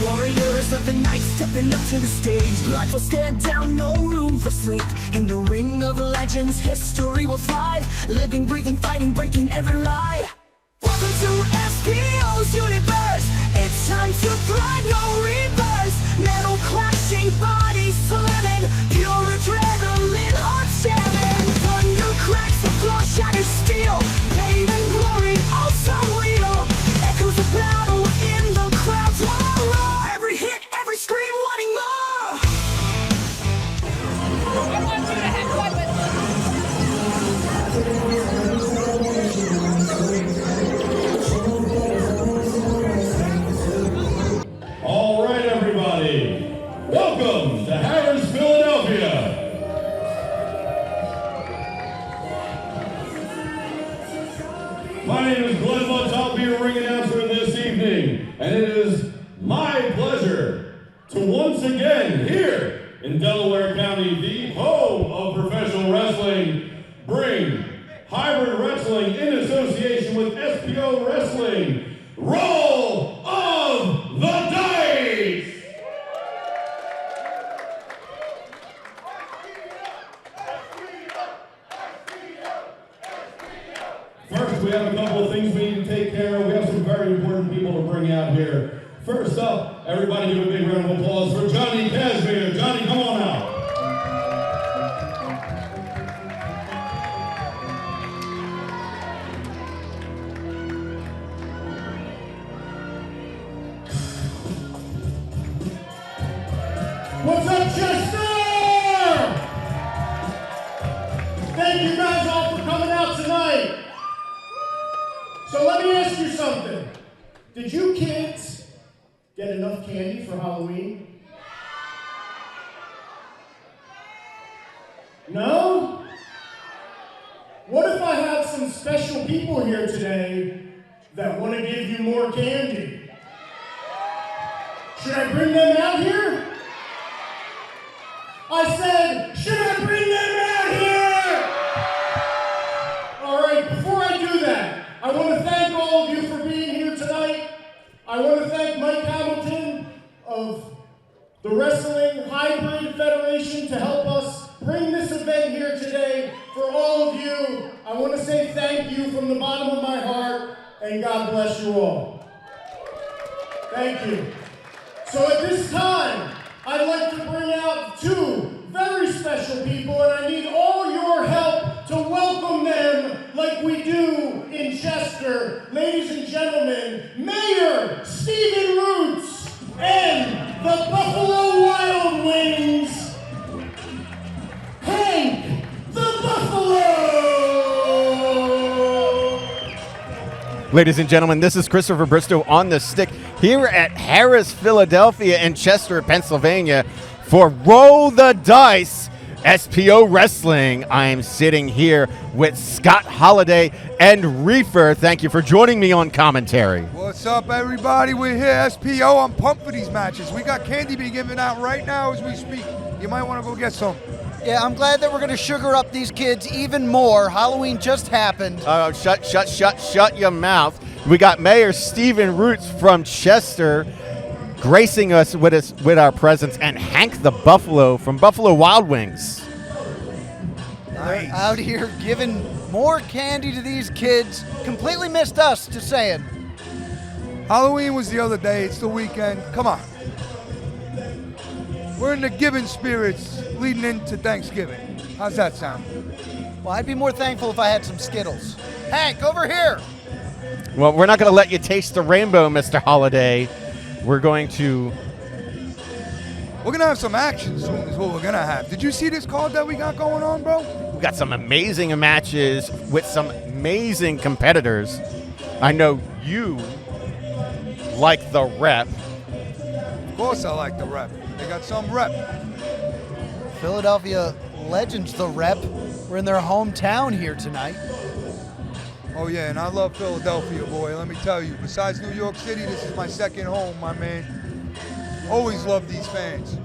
Warriors of the night stepping up to the stage. Life will stand down, no room for sleep. In the ring of legends, history will fly. Living, breathing, fighting, breaking every lie. Welcome to SPO's universe. It's time to thrive, no reverse. Metal clashing, bodies slamming. Pure adrenaline, hearts jamming. Thunder cracks, the floor shatters steel. Pain and glory, all so real. Echoes of battle in the crowd's roar. Every hit, every scream, wanting more. I want you to have fun with All right, everybody. Welcome to Harrah, Philadelphia. My name is Glenn Mutz. I'll be your ring announcer this evening, and it is my pleasure to once again here in Delaware County, the home of professional wrestling, bring hybrid wrestling in association with SPO Wrestling. Roll of the dice! First, we have a couple of things we need to take care of. We have some very important people to bring out here. First up, everybody give a big round of applause for Johnny Casimir. Johnny, come on out. What's up, Chester? Thank you guys all for coming out tonight. So let me ask you something. Did you kids get enough candy for Halloween? No? What if I have some special people here today that want to give you more candy? Should I bring them out here? I said, should I bring them out here? All right, before I do that, I want to thank all of you for being here tonight. I want to thank Mike Hamilton of the Wrestling Hybrid Federation to help us bring this event here today. For all of you, I want to say thank you from the bottom of my heart, and God bless you all. Thank you. So at this time, I'd like to bring out two very special people, and I need all your help to welcome them like we do in Chester. Ladies and gentlemen, Mayor Stephen Roots and the Buffalo Wild Wings, Hank the Buffalo! Ladies and gentlemen, this is Christopher Bristow on the stick here at Harrah's, Philadelphia and Chester, Pennsylvania for Roll the Dice SPO Wrestling. I am sitting here with Scott Holiday and Reefer. Thank you for joining me on commentary. What's up, everybody? We're here, SPO. I'm pumped for these matches. We got candy being given out right now as we speak. You might want to go get some. Yeah, I'm glad that we're going to sugar up these kids even more. Halloween just happened. Oh, shut your mouth. We got Mayor Stephen Roots from Chester gracing us with our presence, and Hank the Buffalo from Buffalo Wild Wings. Nice. Out here giving more candy to these kids. Completely missed us, just saying. Halloween was the other day. It's the weekend. Come on. We're in the giving spirits leading into Thanksgiving. How's that sound? Well, I'd be more thankful if I had some Skittles. Hank, over here. Well, we're not going to let you taste the rainbow, Mr. Holiday. We're going to have some action soon is what we're going to have. Did you see this card that we got going on, bro? We got some amazing matches with some amazing competitors. I know you like the rep. Of course I like the rep. They got some rep. Philadelphia Legends, the rep. We're in their hometown here tonight. Oh, yeah, and I love Philadelphia, boy. Let me tell you, besides New York City, this is my second home, my man. Always love these fans.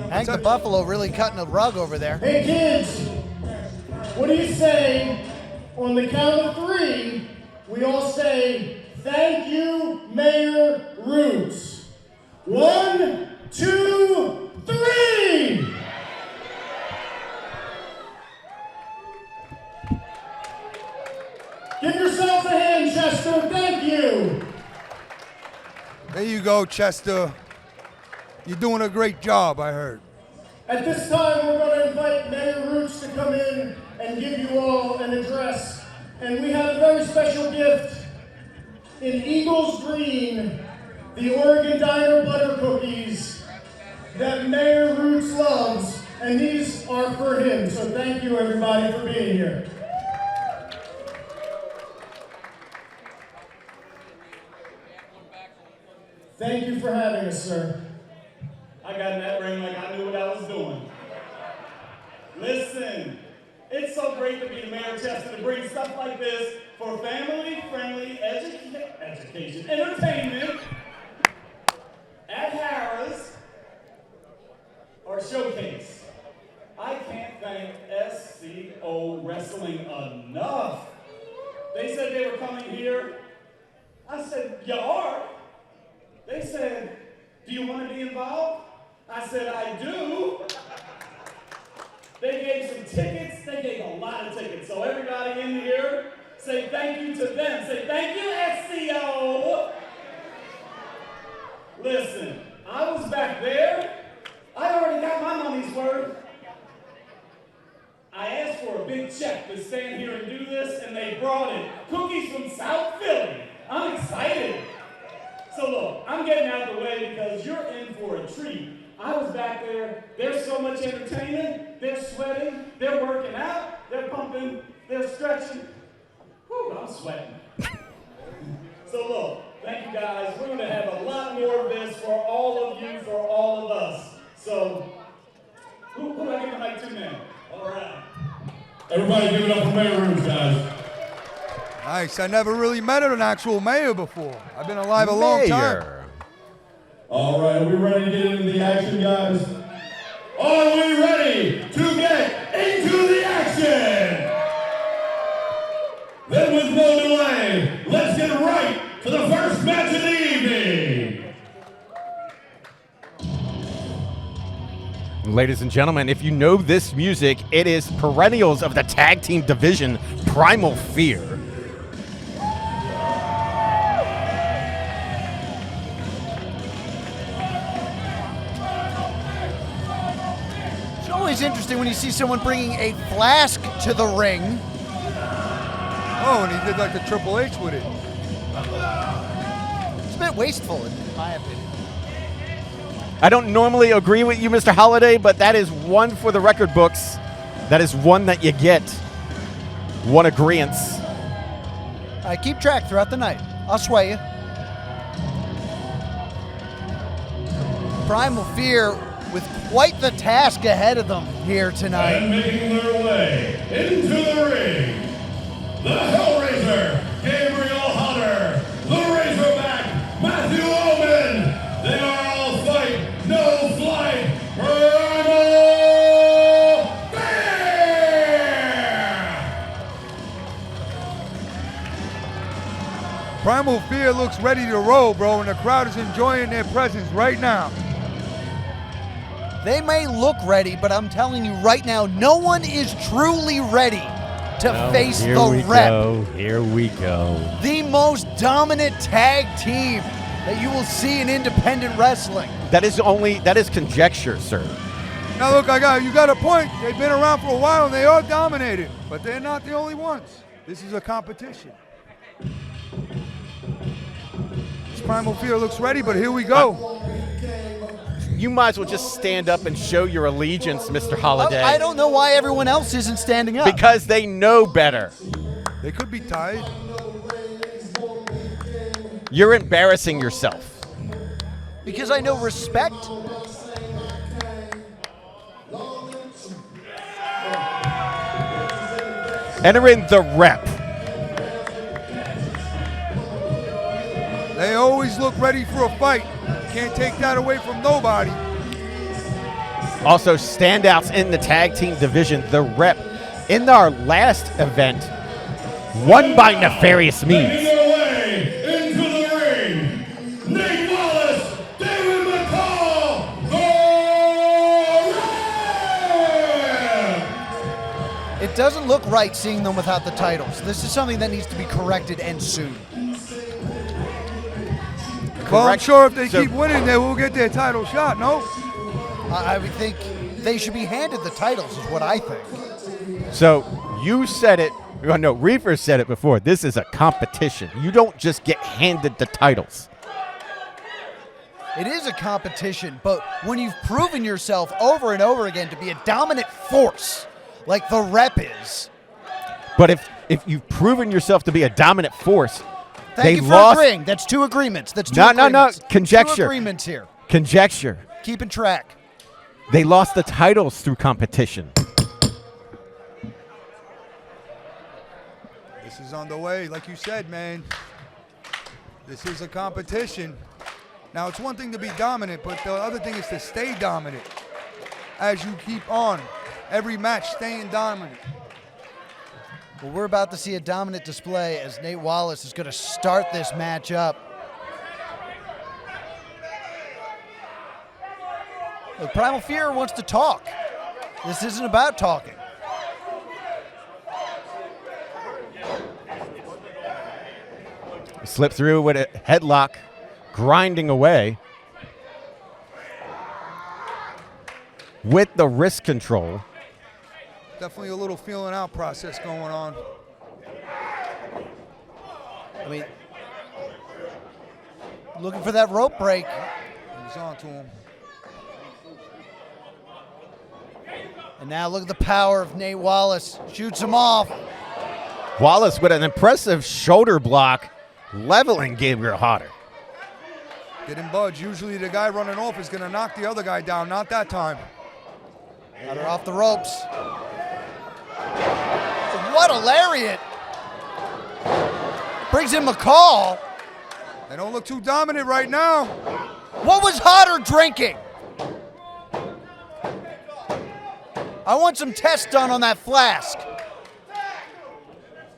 Hank the Buffalo really cutting a rug over there. Hey, kids, what do you say on the count of three? we all say, thank you, Mayor Roots. 1, 2, 3! Give yourself a hand, Chester. Thank you. There you go, Chester. You're doing a great job, I heard. At this time, we're going to invite Mayor Roots to come in and give you all an address. And we have a very special gift in Eagles Green, the Oregon Diner Butter Cookies that Mayor Roots loves. And these are for him. So thank you, everybody, for being here. Thank you for having us, sir. I got in that ring like I knew what I was doing. Listen, it's so great to be the mayor of Chester to bring stuff like this for family-friendly education, entertainment at Harrah's or Showcase. I can't thank Spo Wrestling enough. They said they were coming here. I said, you are? They said, do you want to be involved? I said, I do. They gave some tickets. They gave a lot of tickets. So everybody in here, say thank you to them. Say thank you, SCO. Listen, I was back there. I already got my money's worth. I asked for a big check to stand here and do this, and they brought it. Cookies from South Philly. I'm excited. So look, I'm getting out of the way because you're in for a treat. I was back there. There's so much entertainment. They're sweating. They're working out. They're pumping. They're stretching. Whew, I'm sweating. So look, thank you guys. We're going to have a lot more of this for all of you, for all of us. So, who do I give the mic to now? All right. Everybody give it up for Mayor Roots, guys. Nice. I never really met an actual mayor before. I've been alive a long time. All right, are we ready to get into the action, guys? Are we ready to get into the action? Then with no delay, let's get right to the first match of the evening. Ladies and gentlemen, if you know this music, it is perennials of the tag team division, Primal Fear. It's interesting when you see someone bringing a flask to the ring. Oh, and he did like the Triple H with it. It's a bit wasteful, in my opinion. I don't normally agree with you, Mr. Holiday, but that is one for the record books. That is one that you get. One agreeance. I keep track throughout the night. I'll sway you. Primal Fear with quite the task ahead of them here tonight. And making their way into the ring, the Hellraiser, Gabriel Hunter, the Razorback, Matthew Oman. They are all fight, no flight, Primal Fear! Primal Fear looks ready to roll, bro, and the crowd is enjoying their presence right now. They may look ready, but I'm telling you right now, no one is truly ready to face the Rep. Here we go. The most dominant tag team that you will see in independent wrestling. That is conjecture, sir. Now look, you got a point. They've been around for a while and they are dominated, but they're not the only ones. This is a competition. This Primal Fear looks ready, but here we go. You might as well just stand up and show your allegiance, Mr. Holiday. I don't know why everyone else isn't standing up. Because they know better. They could be tied. You're embarrassing yourself. Because I know respect. Entering the Rep. They always look ready for a fight. Can't take that away from nobody. Also, standouts in the tag team division, the Rep. In our last event, Won by nefarious Making means. their way into the ring, Nate Wallace, David McCall, the Ram! It doesn't look right seeing them without the titles. This is something that needs to be corrected and soon. Well, I'm Correct. sure if they So- keep winning, they will get their title shot, no? I would think they should be handed the titles is what I think. So you said it. Oh, no, Reefer said it before. This is a competition. You don't just get handed the titles. It is a competition, but when you've proven yourself over and over again to be a dominant force, like the Rep is. But if you've proven yourself to be a dominant force, Thank they you for lost. agreeing. That's two agreements. That's two No, agreements. conjecture. Two agreements here. Conjecture. Keeping track. They lost the titles through competition. This is on the way, like you said, man. This is a competition. Now, it's one thing to be dominant, but the other thing is to stay dominant as you keep on. Every match staying dominant. Well, we're about to see a dominant display as Nate Wallace is going to start this match up. Look, Primal Fear wants to talk. This isn't about talking. Slip through with a headlock, grinding away. With the wrist control. Definitely a little feeling out process going on. I mean, looking for that rope break. He's on to him. And now look at the power of Nate Wallace. Shoots him off. Wallace with an impressive shoulder block, leveling Gabriel Harrah. Didn't budge. Usually the guy running off is going to knock the other guy down. Not that time. Harrah off the ropes. What a lariat. Brings in McCall. They don't look too dominant right now. What was Harrah drinking? I want some tests done on that flask.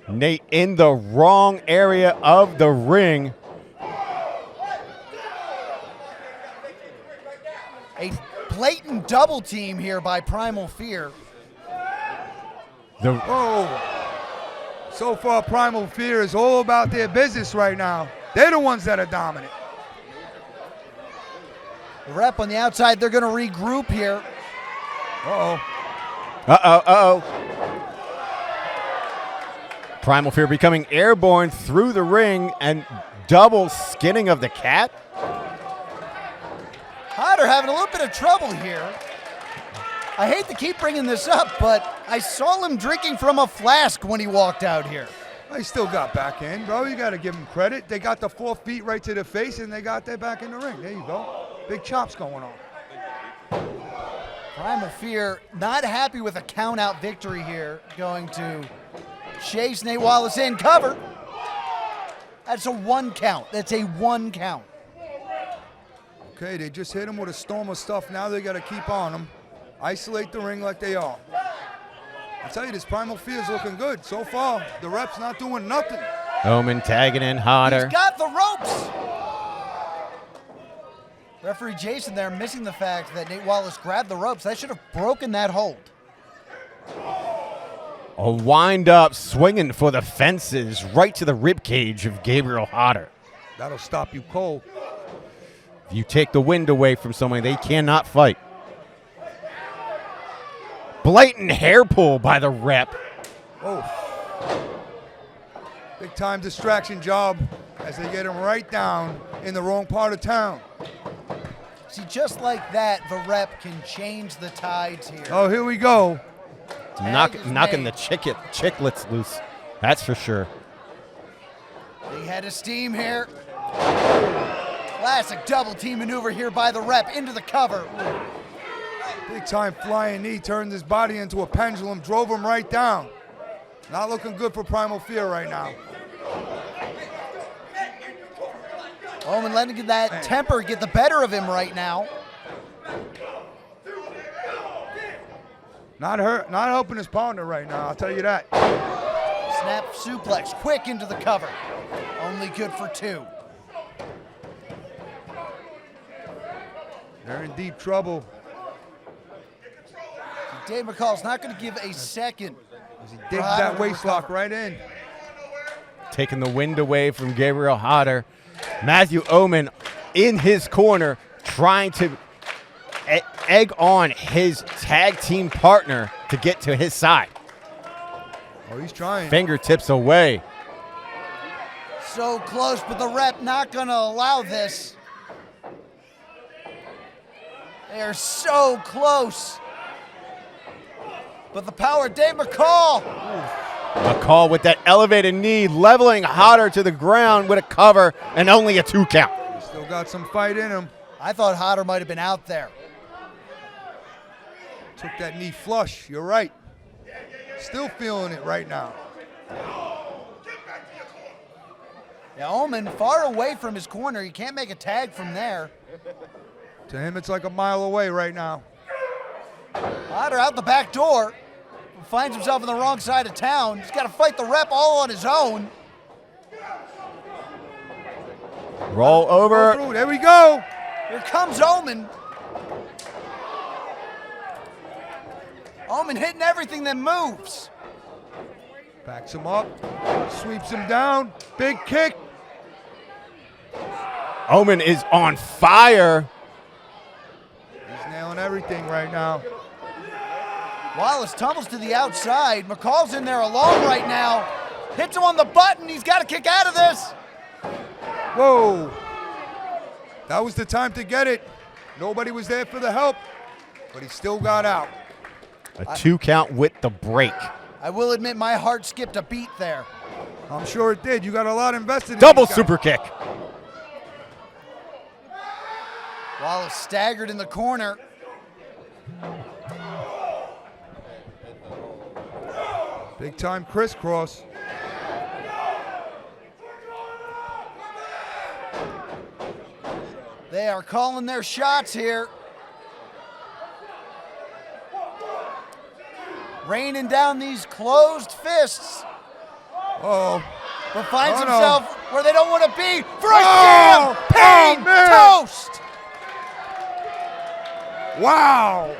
Nate in the wrong area of the ring. A blatant double team here by Primal Fear. So far, Primal Fear is all about their business right now. They're the ones that are dominant. The Rep on the outside, they're going to regroup here. Primal Fear becoming airborne through the ring and double skinning of the cat. Harrah having a little bit of trouble here. I hate to keep bringing this up, but I saw him drinking from a flask when he walked out here. They still got back in, bro. You got to give them credit. They got the 4 feet right to the face, and they got their back in the ring. There you go. Big chops going on. Primal Fear not happy with a count-out victory here, going to chase Nate Wallace in, cover. That's a 1 count. That's a 1 count. Okay, they just hit him with a storm of stuff. Now they got to keep on them. Isolate the ring like they are. I tell you, this Primal Fear is looking good. So far, the Rep's not doing nothing. Omen tagging in Harrah. He's got the ropes. Referee Jason there missing the fact that Nate Wallace grabbed the ropes. That should have broken that hold. A wind up swinging for the fences right to the ribcage of Gabriel Harrah. That'll stop you cold. If you take the wind away from someone, they cannot fight. Blatant hair pull by the Rep. Big time distraction job as they get him right down in the wrong part of town. See, just like that, the Rep can change the tides here. Oh, here we go. Knocking the chicklets loose. That's for sure. Big head of steam here. Classic double team maneuver here by the Rep into the cover. Big time flying knee turned his body into a pendulum, drove him right down. Not looking good for Primal Fear right now. Omen letting that temper get the better of him right now. Not helping his partner right now, I'll tell you that. Snap suplex, quick into the cover. Only good for 2. They're in deep trouble. Dave McCall's not going to give a second. As he digs that waist lock right in. Taking the wind away from Gabriel Hodder. Matthew Omen in his corner trying to egg on his tag team partner to get to his side. Oh, he's trying. Fingertips away. So close, but the rep not going to allow this. They are so close. But the power, Dave McCall. McCall with that elevated knee, leveling Hodder to the ground with a cover and only a 2 count. Still got some fight in him. I thought Hodder might have been out there. Took that knee flush. You're right. Still feeling it right now. Yeah, Omen far away from his corner. He can't make a tag from there. To him, it's like a mile away right now. Hodder out the back door. Finds himself on the wrong side of town. He's got to fight the rep all on his own. Roll over. Go through. There we go. Here comes Omen. Omen hitting everything that moves. Backs him up. Sweeps him down. Big kick. Omen is on fire. He's nailing everything right now. Wallace tumbles to the outside. McCall's in there alone right now. Hits him on the button. He's got to kick out of this. Whoa. That was the time to get it. Nobody was there for the help, but he still got out. A 2 count with the break. I will admit my heart skipped a beat there. I'm sure it did. You got a lot invested in Double these guys. super kick. Wallace staggered in the corner. Big time crisscross. They are calling their shots here. Raining down these closed fists. Oh. But finds Oh, no. himself where they don't want to be for a Oh! jam. Pain Oh, man. toast. Wow.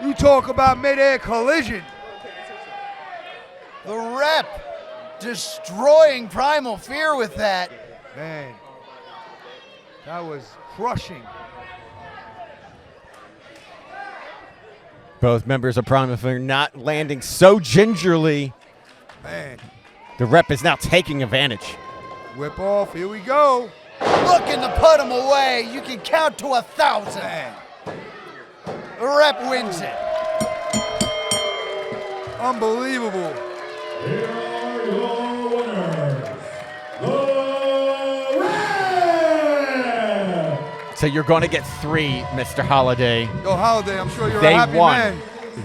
You talk about mid-air collision. The rep destroying Primal Fear with that. Man, that was crushing. Both members of Primal Fear not landing so gingerly. Man, The rep is now taking advantage. whip off. Here we go. Looking to put him away. You can count to 1,000. Man, The rep wins it. unbelievable. Here are your winners, the Red! So you're going to get 3, Mr. Holiday. Yo, Holiday, I'm sure you're They a happy won. man.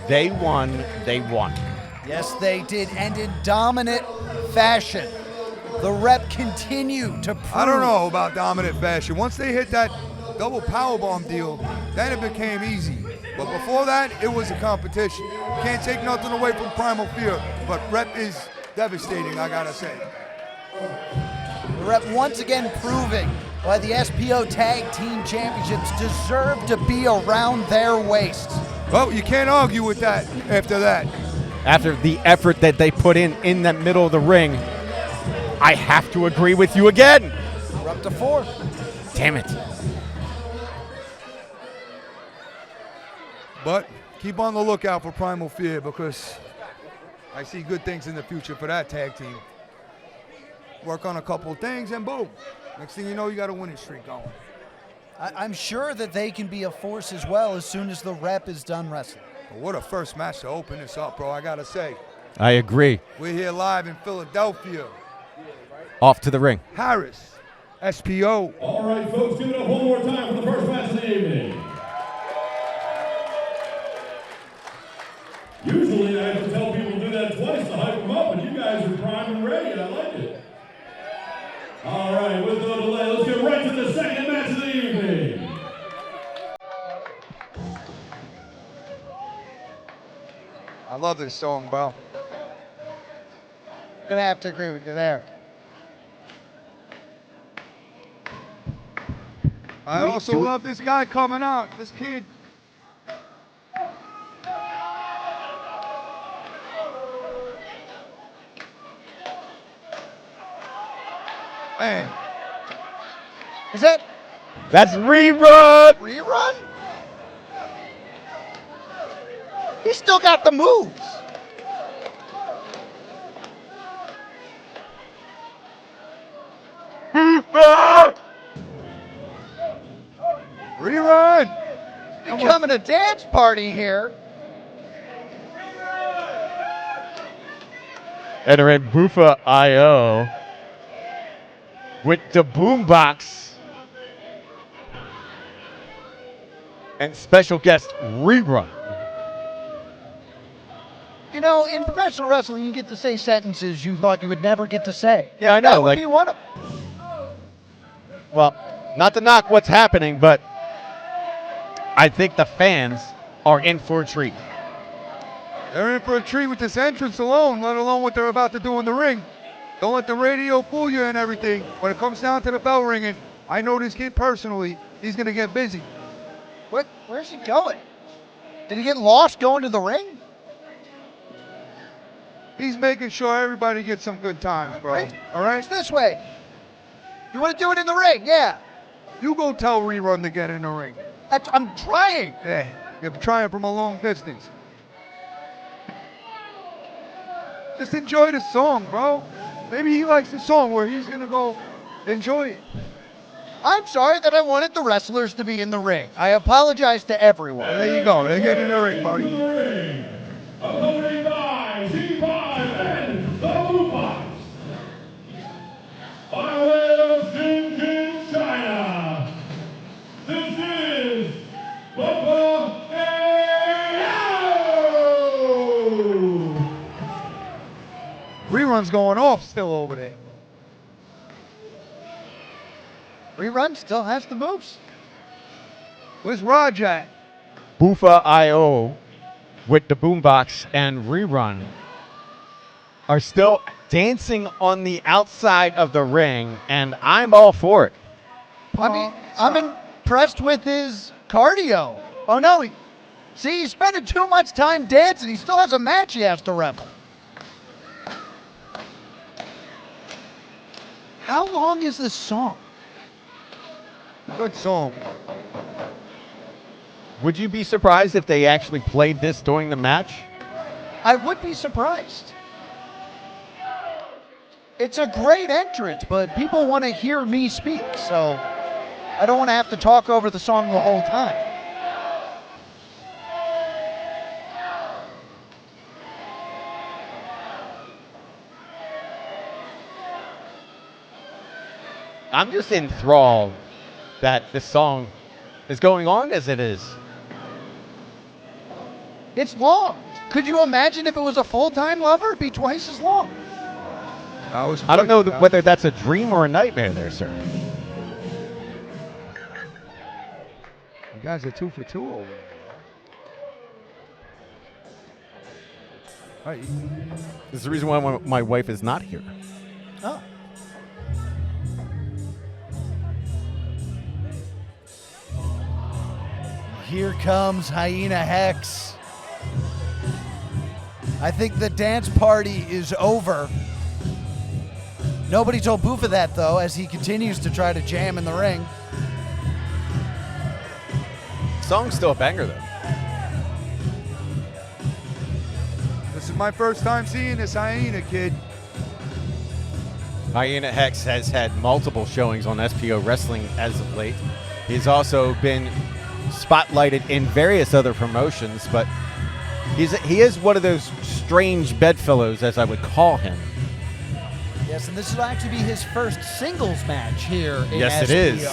They won. They won. Yes, they did, and in dominant fashion. The rep continued to prove. I don't know about dominant fashion. Once they hit that double powerbomb deal, then it became easy. But before that, it was a competition. Can't take nothing away from Primal Fear, but rep is devastating, I gotta say. The rep once again proving why the SPO Tag Team Championships deserve to be around their waists. Well, you can't argue with that after that. After the effort that they put in the middle of the ring, I have to agree with you again. We're up to 4. Damn it. But keep on the lookout for Primal Fear because I see good things in the future for that tag team. Work on a couple of things and boom. Next thing you know, you got a winning streak going. I'm sure that they can be a force as well as soon as the rep is done wrestling. But what a first match to open this up, bro, I gotta say. I agree. We're here live in Philadelphia. Off to the ring. Harris, SPO. All right, folks, give it up one more time for the first match of the evening. Usually I have to tell people to do that twice to hype them up, but you guys are primed and ready. I like it. All right, with no delay, let's get right to the second match of the evening. I love this song, bro. Gonna have to agree with you there. I also love this guy coming out. This kid. Man. Is that That's rerun. rerun? He's still got the moves. Rerun. Becoming a dance party here. Entering Buffa IO with the boombox and special guest rerun. You know, in professional wrestling, you get to say sentences you thought you would never get to say. Yeah, I know, That would like- be one of them. Well, not to knock what's happening, but I think the fans are in for a treat. They're in for a treat with this entrance alone, let alone what they're about to do in the ring. Don't let the radio fool you and everything. When it comes down to the bell ringing, I know this kid personally. He's going to get busy. Where's he going? Did he get lost going to the ring? He's making sure everybody gets some good times, bro. Right. All right? It's this way. You want to do it in the ring? Yeah. You go tell Rerun to get in the ring. I'm trying. Yeah, you're trying from a long distance. Just enjoy the song, bro. Maybe he likes the song where he's going to go enjoy it. I'm sorry that I wanted the wrestlers to be in the ring. I apologize to everyone. There you go. They get in the ring, buddy. Opposing by G5 and the Boombox. By way of King China, this is Buffa and Rerun's going off still over there. Rerun still has the moves. Where's Raj at? Buffa IO with the boombox and rerun are still dancing on the outside of the ring, and I'm all for it. I mean, I'm impressed with his cardio. Oh no, he's spending too much time dancing. He still has a match he has to wrestle. How long is this song? Good song. Would you be surprised if they actually played this during the match? I would be surprised. It's a great entrance, but people want to hear me speak, so I don't want to have to talk over the song the whole time. I'm just enthralled that this song is going on as it is. It's long. Could you imagine if it was a full-time lover? It'd be twice as long. I don't know whether that's a dream or a nightmare there, sir. You guys are 2 for 2 over there. All right. This is the reason why my wife is not here. Oh. Here comes Hyena Hex. I think the dance party is over. Nobody told Buffa that, though, as he continues to try to jam in the ring. Song's still a banger, though. This is my first time seeing this Hyena kid. Hyena Hex has had multiple showings on SPO Wrestling as of late. He's also been spotlighted in various other promotions, but he is one of those strange bedfellows, as I would call him. Yes, and this will actually be his first singles match here in Yes, SPO. it is.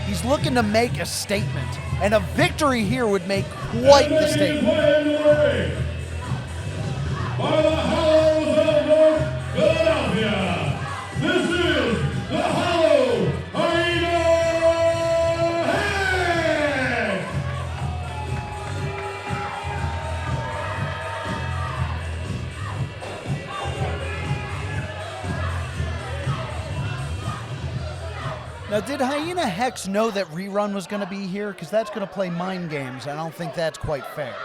He's looking to make a statement, and a victory here would make quite the statement. By the Hollows of North Philadelphia, this is the Hollow Hyena Hex! Now, did Hyena Hex know that Rerun was going to be here? Because that's going to play mind games. I don't think that's quite fair.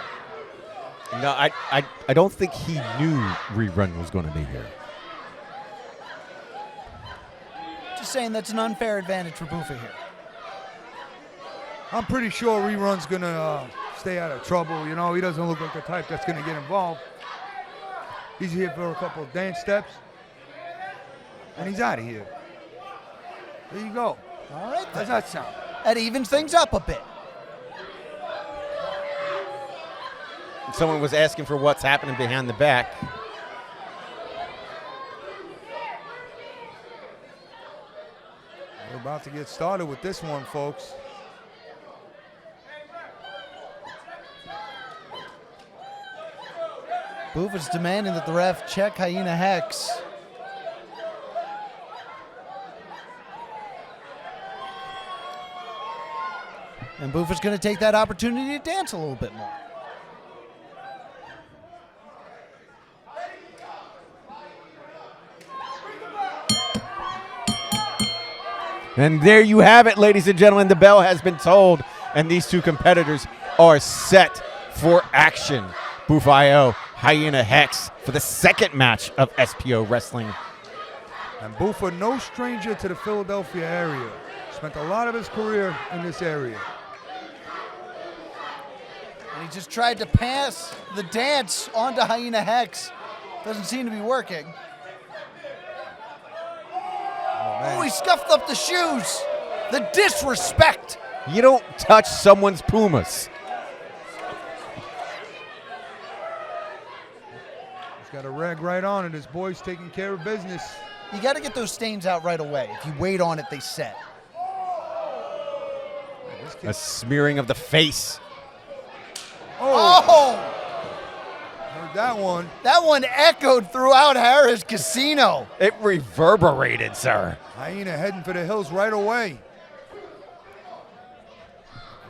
No, I don't think he knew Rerun was going to be here. Just saying that's an unfair advantage for Buffa here. I'm pretty sure Rerun's going to stay out of trouble. You know, he doesn't look like the type that's going to get involved. He's here for a couple of dance steps, and he's out of here. There you go. All right, How's that sound? that evens things up a bit. Someone was asking for what's happening behind the back. We're about to get started with this one, folks. Buffa's demanding that the ref check Hyena Hex. And Buffa's going to take that opportunity to dance a little bit more. And there you have it, ladies and gentlemen. The bell has been tolled, and these two competitors are set for action. Buffa, Hyena Hex for the second match of SPO Wrestling. And Buffa, no stranger to the Philadelphia area. Spent a lot of his career in this area. And he just tried to pass the dance onto Hyena Hex. Doesn't seem to be working. Oh, he scuffed up the shoes. The disrespect. You don't touch someone's Pumas. He's got a rag right on it. His boy's taking care of business. You got to get those stains out right away. If you wait on it, they set. A smearing of the face. Oh! Heard that one. That one echoed throughout Harrah's casino. It reverberated, sir. Hyena heading for the hills right away.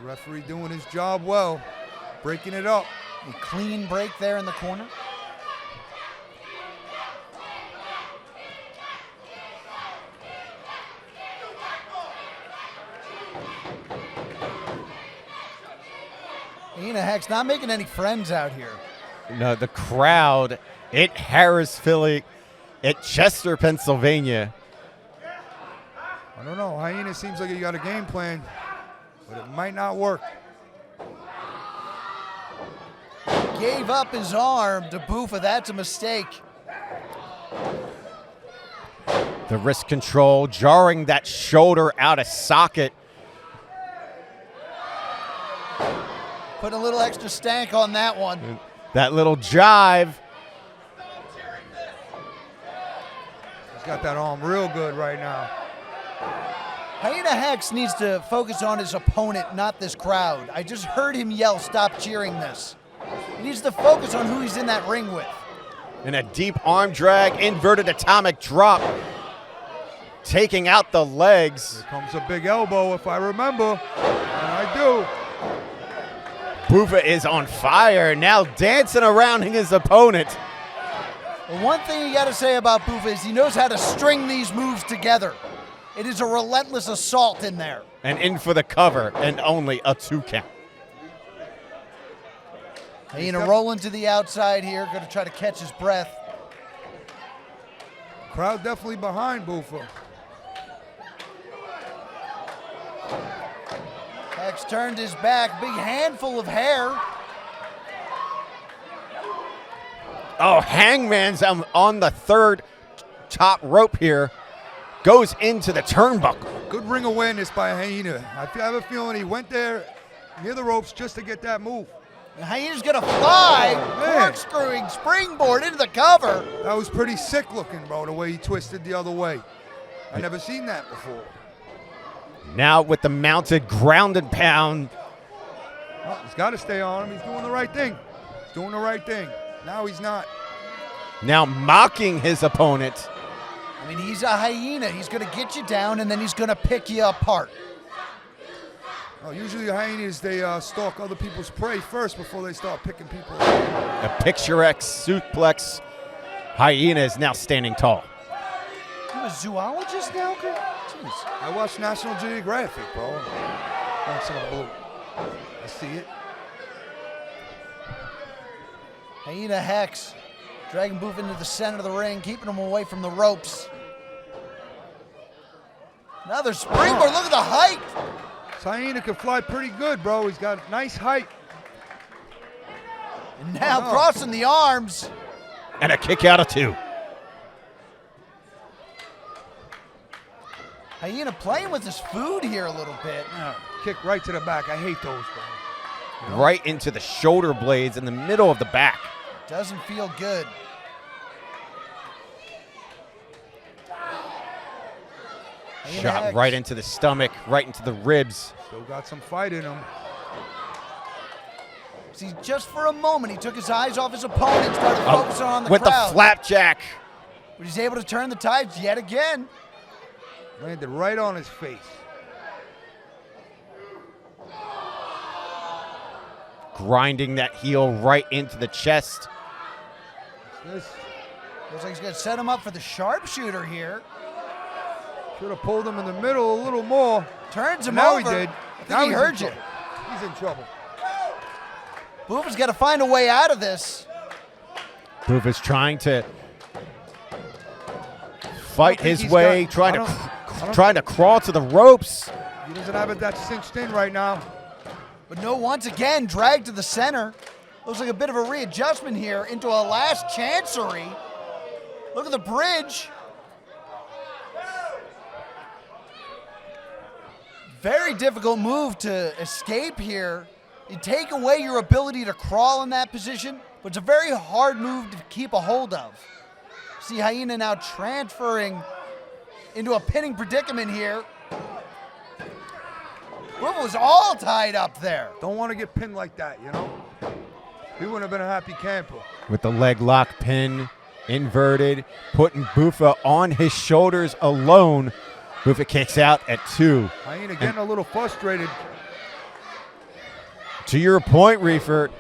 The referee doing his job well, breaking it up. A clean break there in the corner. Hyena Hex not making any friends out here. No, the crowd at Harrah's Philly, at Chester, Pennsylvania. I don't know. Hyena seems like he got a game plan, but it might not work. Gave up his arm to Buffa. That's a mistake. The wrist control, jarring that shoulder out of socket. Put a little extra stank on that one. That little jive. He's got that arm real good right now. Hyena Hex needs to focus on his opponent, not this crowd. I just heard him yell, "Stop cheering this." He needs to focus on who he's in that ring with. And a deep arm drag, inverted atomic drop. Taking out the legs. Here comes a big elbow, if I remember. And I do. Buffa is on fire, now dancing around his opponent. The one thing you got to say about Buffa is he knows how to string these moves together. It is a relentless assault in there. And in for the cover, and only a 2 count. Hyena rolling to the outside here, going to try to catch his breath. Crowd definitely behind Buffa. Hex turned his back, big handful of hair. Oh, Hangman's on the third top rope here. Goes into the turnbuckle. Good ring awareness by Hyena. I have a feeling he went there near the ropes just to get that move. And Hyena's going to fly, man. corkscrewing springboard into the cover. That was pretty sick looking, bro, the way he twisted the other way. I never seen that before. Now with the mounted ground and pound. Well, he's got to stay on him. He's doing the right thing. He's doing the right thing. Now he's not. Now mocking his opponent. I mean, he's a hyena. He's going to get you down, and then he's going to pick you apart. Well, usually hyenas, they stalk other people's prey first before they start picking people up. A picturesque suplex. Hyena is now standing tall. You a zoologist now, Chris? cartoons. I watch National Geographic, bro. Once in a blue. I see it. Hyena Hex dragging Buffa into the center of the ring, keeping him away from the ropes. Another springboard. Look at the height. Hyena can fly pretty good, bro. He's got nice height. And now crossing the arms. And a kick out of 2. Hyena playing with his food here a little bit. Kick right to the back. I hate those, bro. Right into the shoulder blades in the middle of the back. Doesn't feel good. Hyena Shot Hex. right into the stomach, right into the ribs. Still got some fight in him. See, just for a moment, he took his eyes off his opponent, started focusing on the with crowd. the flapjack. But he's able to turn the tides yet again. Landed right on his face. Grinding that heel right into the chest. This Looks like he's going to set him up for the sharpshooter here. should have pulled him in the middle a little more. Turns him Now over. he did. I think Now he he's heard in you. trouble. He's in trouble. Buffa's got to find a way out of this. Buffa's trying to fight think his he's way, got- trying I to don't- trying to crawl to the ropes. He doesn't have it that cinched in right now. But no, once again, dragged to the center. Looks like a bit of a readjustment here into a last chancery. Look at the bridge. Very difficult move to escape here. You take away your ability to crawl in that position, but it's a very hard move to keep a hold of. See Hyena now transferring into a pinning predicament here. Buffa was all tied up there. Don't want to get pinned like that, you know? He wouldn't have been a happy camper. With the leg lock pin inverted, putting Buffa on his shoulders alone. Buffa kicks out at 2. Hyena getting a little frustrated. To your point, Reefer,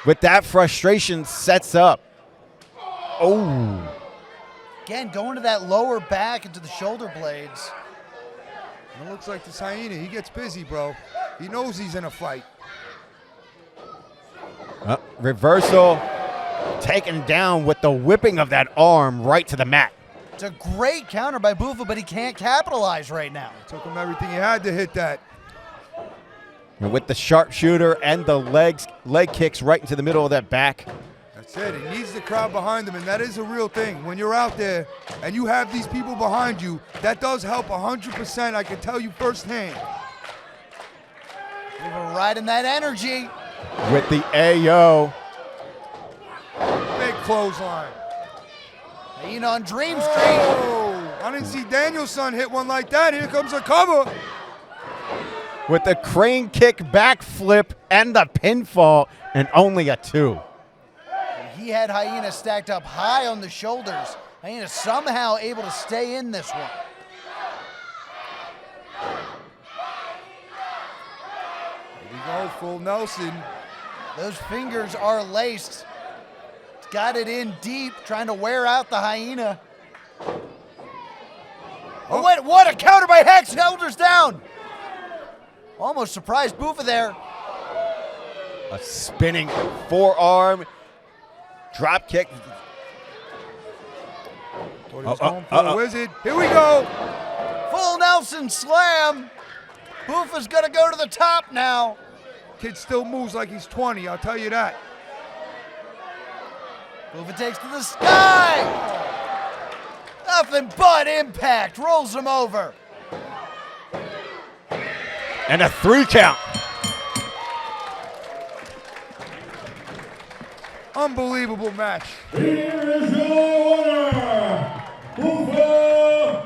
with that frustration sets up. Oh. Again, going to that lower back into the shoulder blades. It looks like this Hyena, he gets busy, bro. He knows he's in a fight. Reversal, taken down with the whipping of that arm right to the mat. It's a great counter by Buffa, but he can't capitalize right now. Took him everything he had to hit that. And with the sharpshooter and the leg kicks right into the middle of that back. That's it. He needs the crowd behind him, and that is a real thing. When you're out there and you have these people behind you, that does help 100%. I can tell you firsthand. Buffa riding that energy. With the AO. Big clothesline. Hyena on Dream Street. Oh, I didn't see Danielson hit one like that. Here comes a cover. With the crane kick backflip and the pinfall, and only a 2. He had Hyena stacked up high on the shoulders. Hyena somehow able to stay in this one. Here we go, full Nelson. Those fingers are laced. Got it in deep, trying to wear out the Hyena. Oh, what a counter by Hex, shoulders down. Almost surprised Buffa there. A spinning forearm. Drop kick. Thought he was going for the wizard. Here we go. Full Nelson slam. Buffa's gonna go to the top now. Kid still moves like he's 20, I'll tell you that. Buffa takes to the sky. Nothing but impact. Rolls him over. And a 3 count. Unbelievable match. Here is your winner, Buffa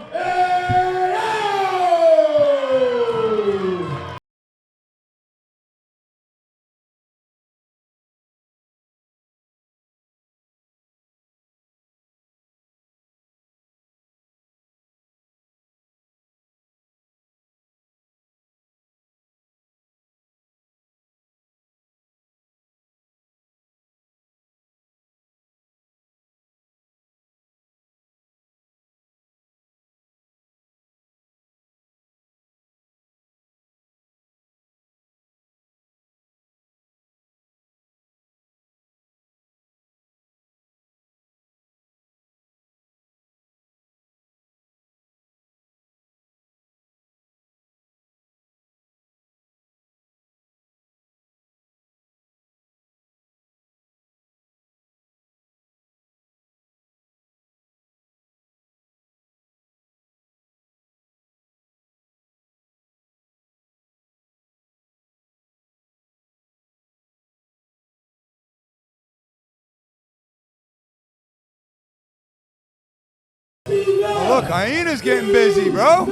Look, Hyena's getting busy, bro.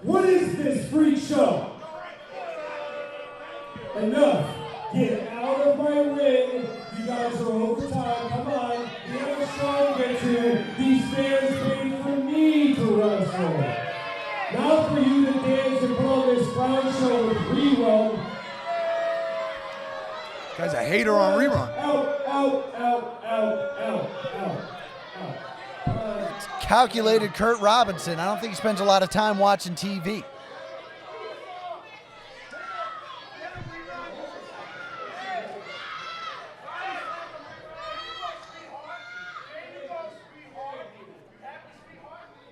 What is this freak show? Enough. Get out of my ring. You guys are over time. Come on. The other strong gets here. These fans paid for me to wrestle. Now for you to dance and put on this clown show with rerun. Guy's a hater on rerun. Out. Calculated Kurt Robinson. I don't think he spends a lot of time watching TV.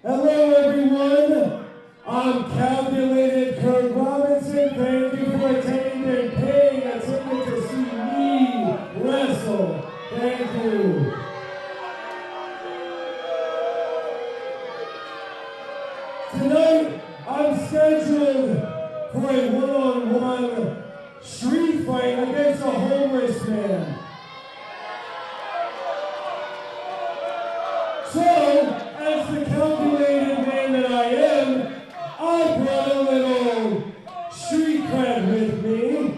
Hello, everyone. I'm Calculated Kurt Robinson. Thank you for attending and paying attention to see me wrestle. Thank you. Tonight, I'm scheduled for a one-on-one street fight against a homeless man. So, as the calculated man that I am, I brought a little street cred with me.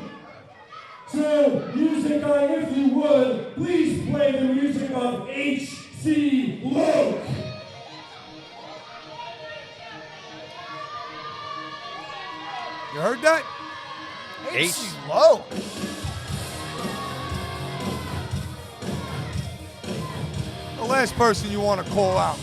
So, music guy, if you would, please play the music of H.C. Loke. You heard that? H.C. Lowe. The last person you want to call out.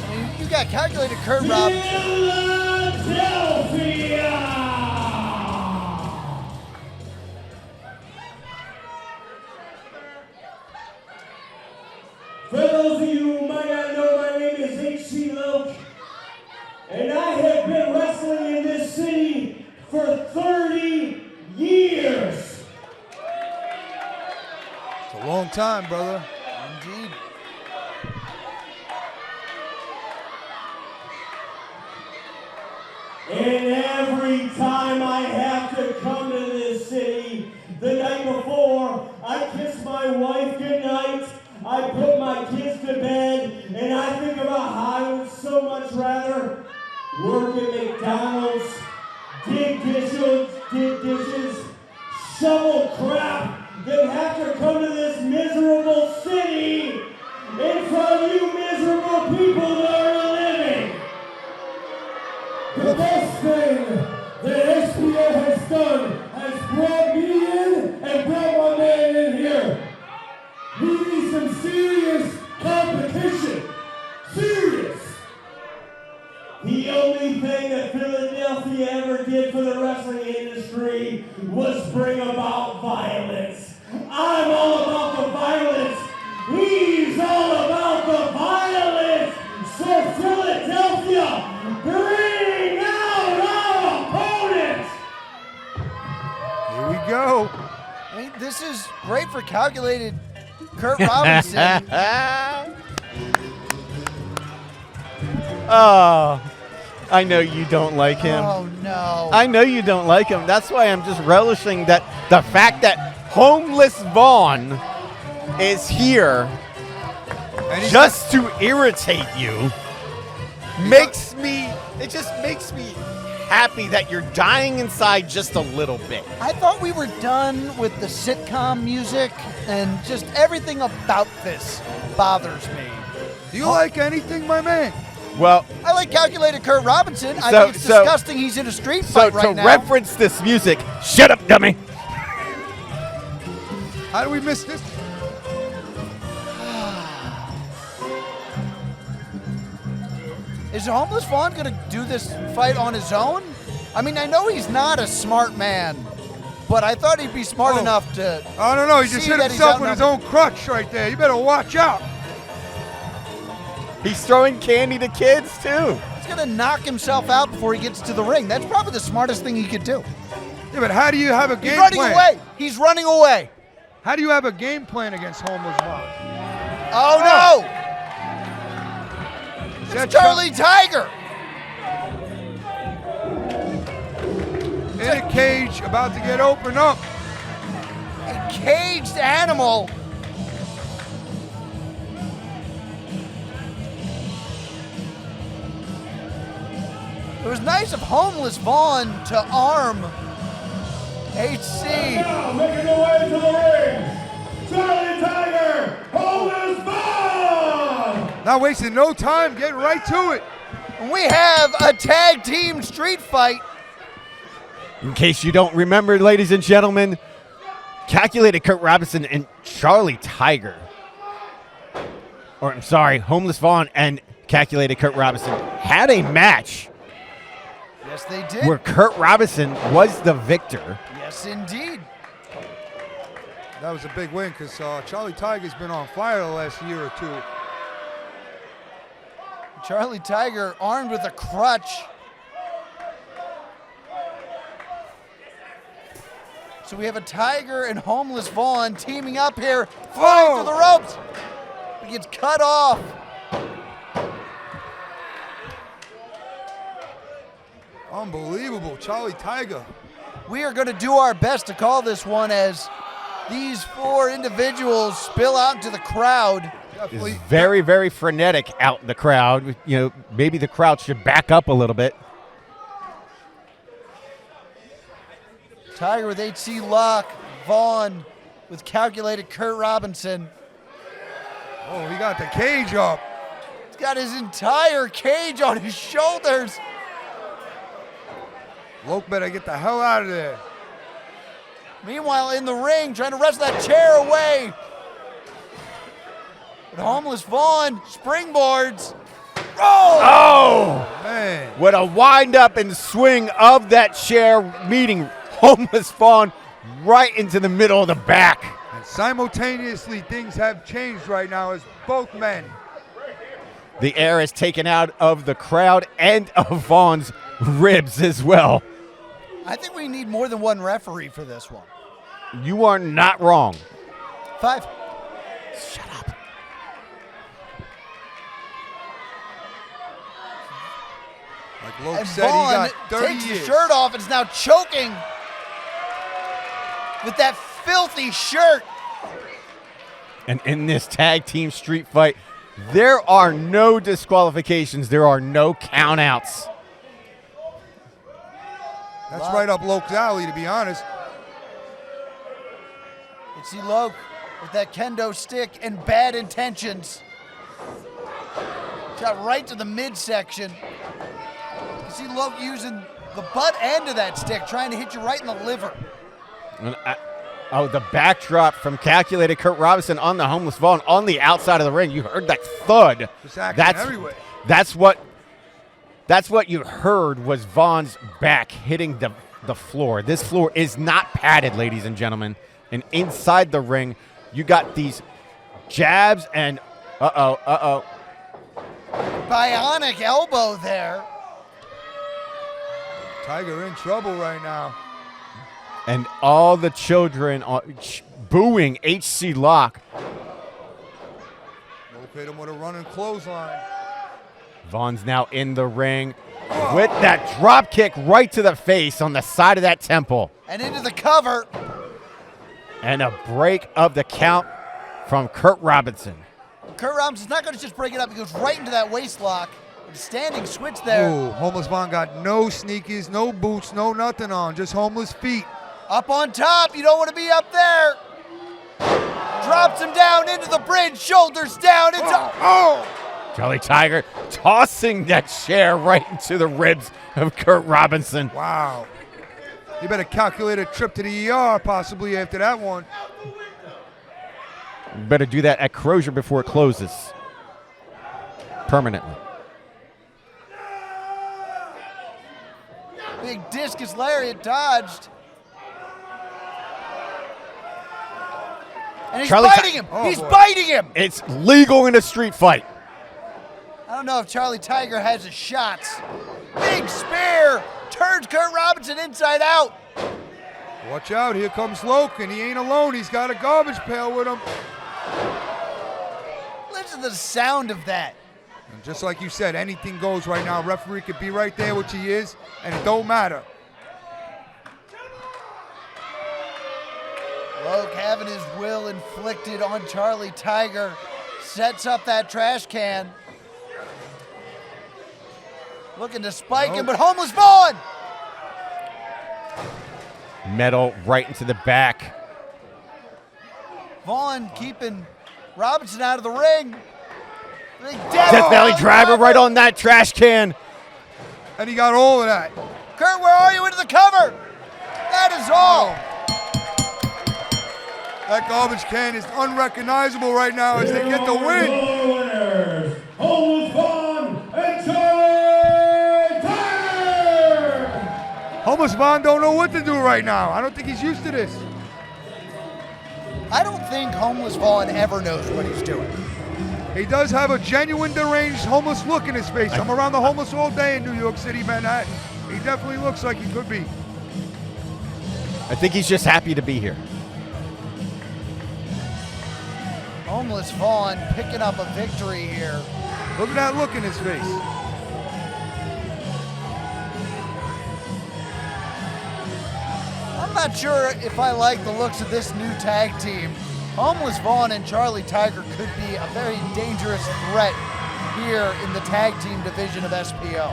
I mean, you got Calculated Kurt Robinson. Philadelphia! For those of you who might not know, my name is H.C. Loke, and I have been wrestling in this city for 30 years. It's a long time, brother. Indeed. And every time I have to come to this city, the night before, I kiss my wife goodnight, I put my kids to bed, and I think about how I would so much rather work at McDonald's, dig dishes, shovel crap, than have to come to this miserable city in front of you miserable people that are living. The best thing that SPO has done has brought me in and brought my man in here. We need some serious competition. Serious. The only thing that Philadelphia ever did for the wrestling industry was bring about violence. I'm all about the violence. He's all about the violence. So Philadelphia, bring out our opponents. Here we go. I mean, this is great for Calculated Kurt Robinson. Oh, I know you don't like him. Oh, no. I know you don't like him. That's why I'm just relishing that the fact that homeless Vaughn is here And he's just to irritate you makes me, it just makes me happy that you're dying inside just a little bit. I thought we were done with the sitcom music, and just everything about this bothers me. Do you like anything, my man? Well, I like Calculated Kurt Robinson. I So- think it's so- disgusting he's in a street so fight right to now. reference this music, shut up, dummy. How do we miss this? Is Homeless Vaughn going to do this fight on his own? I mean, I know he's not a smart man, but I thought he'd be smart Oh. enough to. I don't know. He just See hit that he's himself with his own outnumbered. crutch right there. You better watch out. He's throwing candy to kids, too. He's going to knock himself out before he gets to the ring. That's probably the smartest thing he could do. Yeah, but how do you have a He's game running plan? away. He's running away. How do you have a game plan against homeless Vaughn? Oh, no. Is that Charlie Tiger. In a cage, about to get opened up. A caged animal. It was nice of Homeless Vaughn to arm HC. Now making their way to the ring, Charlie Tiger, Homeless Vaughn! Not wasting no time, getting right to it. We have a tag team street fight. In case you don't remember, ladies and gentlemen, Calculated Kurt Robinson and Charlie Tiger, or I'm sorry, Homeless Vaughn and Calculated Kurt Robinson had a match Yes, they did. where Kurt Robinson was the victor. Yes, indeed. That was a big win because Charlie Tiger's been on fire the last year or two. Charlie Tiger armed with a crutch. So we have a Tiger and Homeless Vaughn teaming up here, flying through the ropes. He gets cut off. Unbelievable, Charlie Tiger. We are going to do our best to call this one as these four individuals spill out into the crowd. It's very, very frenetic out in the crowd. You know, maybe the crowd should back up a little bit. Tiger with HC Lock, Vaughn with Calculated Kurt Robinson. Oh, he got the cage up. He's got his entire cage on his shoulders. Loke better get the hell out of there. Meanwhile, in the ring, trying to wrestle that chair away. But Homeless Vaughn springboards. Oh! Man. What a wind up and swing of that chair, meeting Homeless Vaughn right into the middle of the back. And simultaneously, things have changed right now as both men. The air is taken out of the crowd and of Vaughn's ribs as well. I think we need more than one referee for this one. You are not wrong. 5. Shut up. Like Loke And said, he Vaughn got 30 takes years. the shirt off and is now choking with that filthy shirt. And in this tag team street fight, there are no disqualifications. There are no countouts. That's right up Loke's alley, to be honest. You see Loke with that kendo stick and bad intentions. Got right to the midsection. You see Loke using the butt end of that stick, trying to hit you right in the liver. And the backdrop from Calculated Kurt Robinson on the Homeless Vaughn on the outside of the ring. You heard that thud. Just acting everywhere. That's what you heard was Vaughn's back hitting the floor. This floor is not padded, ladies and gentlemen. And inside the ring, you got these jabs and Bionic elbow there. Tiger in trouble right now. and all the children are booing HC Lock. Loke hit him with a running clothesline. Vaughn's now in the ring with that drop kick right to the face on the side of that temple. And into the cover. And a break of the count from Kurt Robinson. Kurt Robinson's not going to just break it up. He goes right into that waist lock. Standing switch there. Ooh, Homeless Vaughn got no sneakers, no boots, no nothing on, just homeless feet. Up on top. You don't want to be up there. Drops him down into the bridge. Shoulders down. Into Charlie Tiger tossing that chair right into the ribs of Kurt Robinson. Wow. You better calculate a trip to the ER possibly after that one. You better do that at Crozier before it closes permanently. Big discus lariat dodged. And he's Charlie biting him. Oh, He's boy. biting him. It's legal in a street fight. I don't know if Charlie Tiger has his shots. Big spear. Turns Kurt Robinson inside out. Watch out, here comes Loke, and he ain't alone. He's got a garbage pail with him. Listen to the sound of that. And just like you said, anything goes right now. Referee could be right there, which he is, and it don't matter. Loke having his will inflicted on Charlie Tiger. Sets up that trash can. Looking to spike him, but Homeless Vaughn! Metal right into the back. Vaughn keeping Robinson out of the ring. Big Death Valley driver right on that trash can. And he got all of that. Kurt, where are you into the cover? That is all. That garbage can is unrecognizable right now as they get the win. Winners, Homeless Vaughn and Charlie Tiger! Homeless Vaughn don't know what to do right now. I don't think he's used to this. I don't think Homeless Vaughn ever knows what he's doing. He does have a genuine deranged homeless look in his face. I'm around the homeless all day in New York City, Manhattan. He definitely looks like he could be. I think he's just happy to be here. Homeless Vaughn picking up a victory here. Look at that look in his face. I'm not sure if I like the looks of this new tag team. Homeless Vaughn and Charlie Tiger could be a very dangerous threat here in the tag team division of SPO.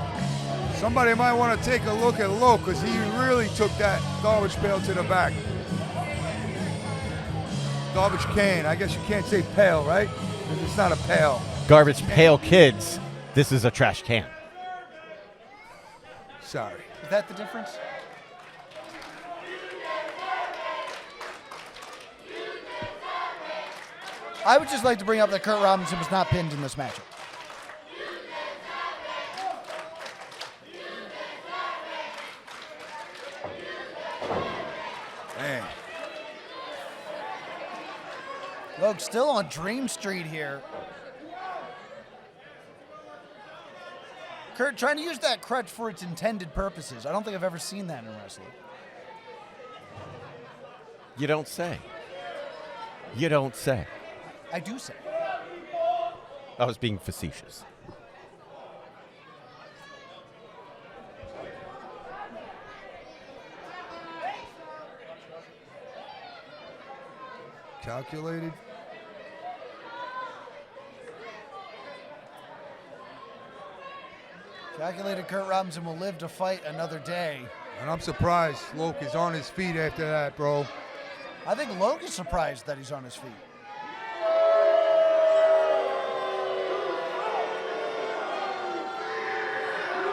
Somebody might want to take a look at Loke because he really took that garbage pail to the back. Garbage can. I guess you can't say pail, right? 'Cause it's not a pail. Garbage pail kids. This is a trash can. Sorry. Is that the difference? I would just like to bring up that Kurt Robinson was not pinned in this matchup. Man. Look, still on Dream Street here. Kurt trying to use that crutch for its intended purposes. I don't think I've ever seen that in wrestling. You don't say. You don't say. I do say. I was being facetious. Calculated. Calculated Kurt Robinson will live to fight another day. And I'm surprised Loke is on his feet after that, bro. I think Loke is surprised that he's on his feet.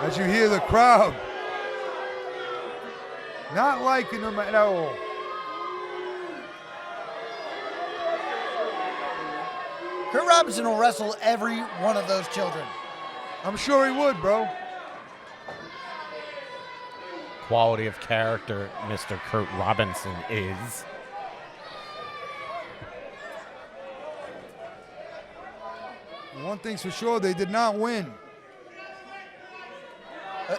As you hear the crowd not liking him at all. Kurt Robinson will wrestle every one of those children. I'm sure he would, bro. Quality of character, Mr. Kurt Robinson is. One thing's for sure, they did not win.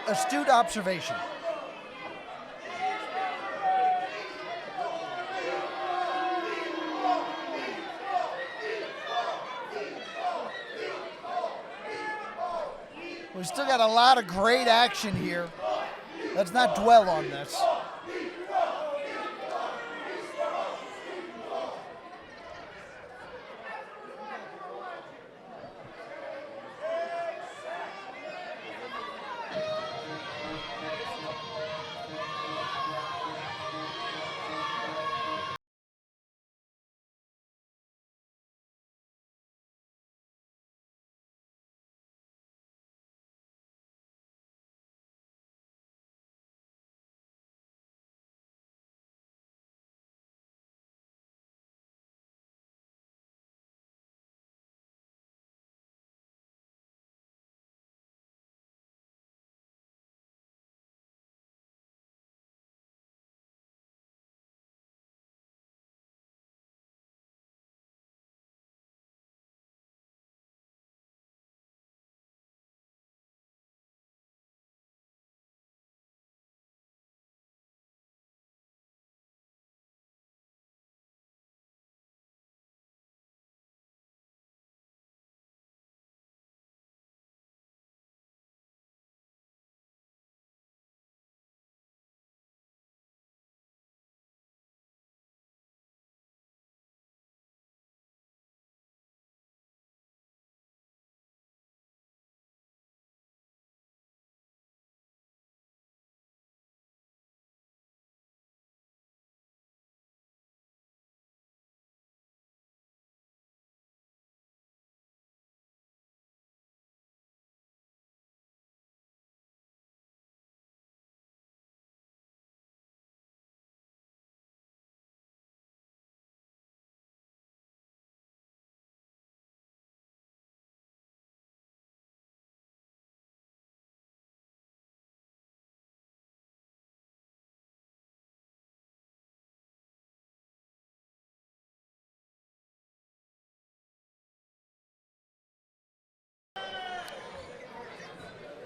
Astute observation. We've still got a lot of great action here. Let's not dwell on this.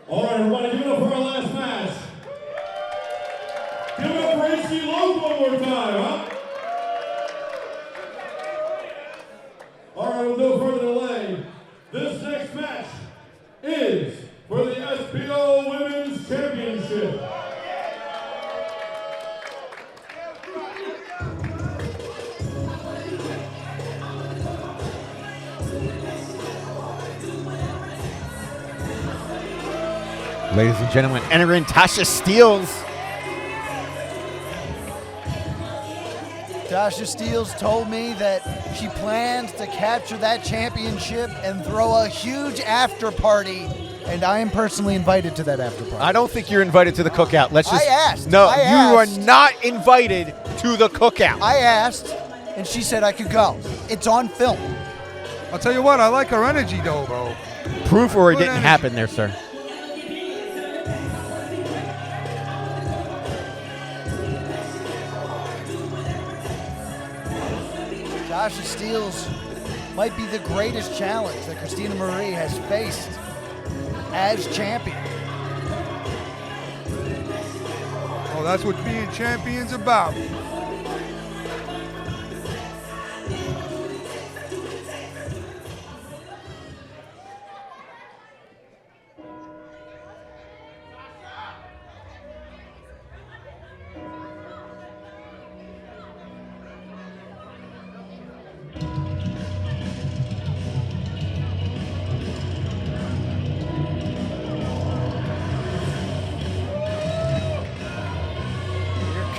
All right, everybody, give it up for our last match. Give it up for AC Loke one more time, huh? All right, with no further delay, this next match is for the SPO Women's Championship. Ladies and gentlemen, entering Tasha Steelz. Tasha Steelz told me that she plans to capture that championship and throw a huge after party, and I am personally invited to that after party. I don't think you're invited to the cookout. Let's just. I asked. No, I you asked. are not invited to the cookout. I asked, and she said I could go. It's on film. I'll tell you what, I like her energy though, bro. Proof or it Good didn't energy. happen there, sir. Tasha Steelz might be the greatest challenge that Christina Marie has faced as champion. Oh, that's what being champion's about.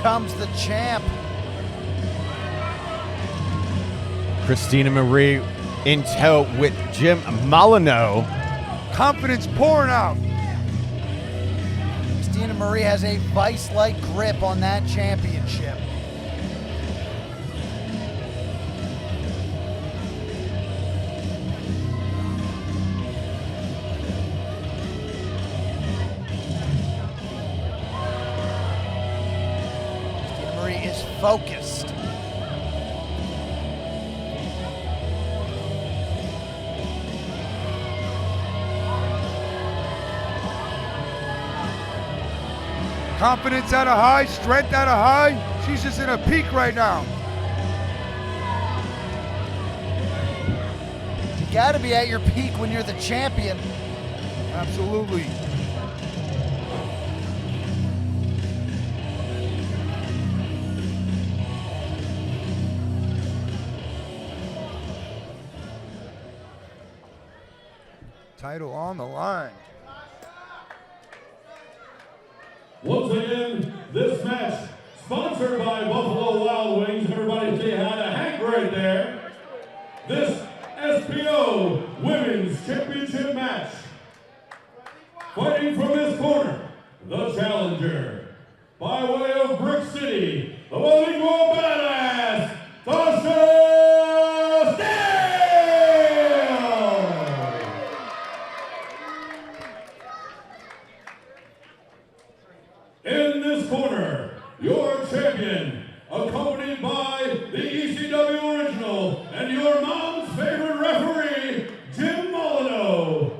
Comes the champ. Christina Marie in tow with Jim Molyneux. Confidence pouring out. Christina Marie has a vice-like grip on that championship. Christina Marie is focused. Confidence at a high, strength at a high. She's just in a peak right now. You gotta be at your peak when you're the champion. Absolutely. Title on the line. Once again, this match sponsored by Buffalo Wild Wings. Everybody say hi to Hank right there. This SPO Women's Championship match. Fighting from this corner, the challenger. By way of Brick City, the Bilingual Badass, Tasha Steelz! In this corner, your champion, accompanied by the ECW original and your mom's favorite referee, Jim Molyneux.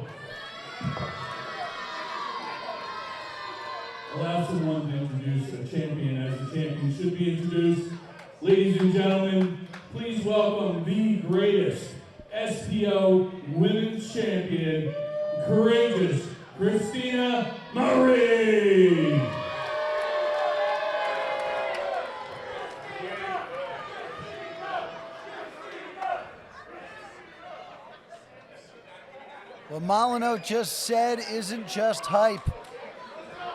Allow someone to introduce a champion as a champion should be introduced. Ladies and gentlemen, please welcome the greatest SPO Women's Champion, courageous Christina Marie. What Molyneux just said isn't just hype.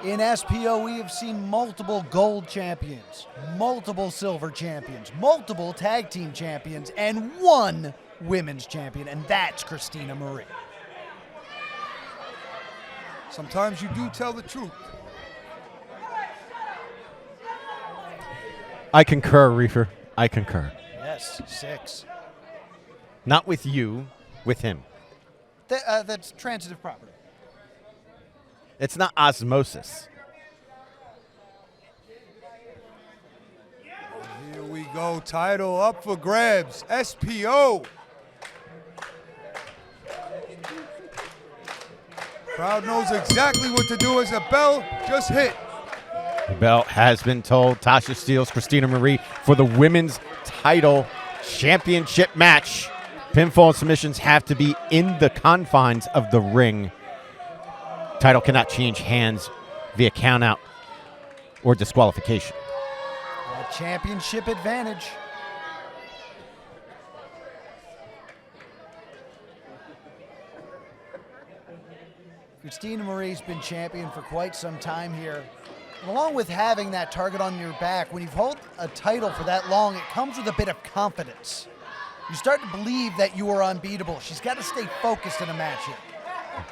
In SPO, we have seen multiple gold champions, multiple silver champions, multiple tag team champions, and one women's champion, and that's Christina Marie. Sometimes you do tell the truth. I concur, Reefer. I concur. Yes, 6. Not with you, with him. That's transitive property. It's not osmosis. Here we go. Title up for grabs. SPO. Crowd knows exactly what to do as the bell just hit. The bell has been told. Tasha Steelz, Christina Marie for the women's title championship match. Pinfall submissions have to be in the confines of the ring. Title cannot change hands via countout or disqualification. A championship advantage. Christina Marie's been champion for quite some time here. And along with having that target on your back, when you've held a title for that long, it comes with a bit of confidence. You start to believe that you are unbeatable. She's got to stay focused in a match here.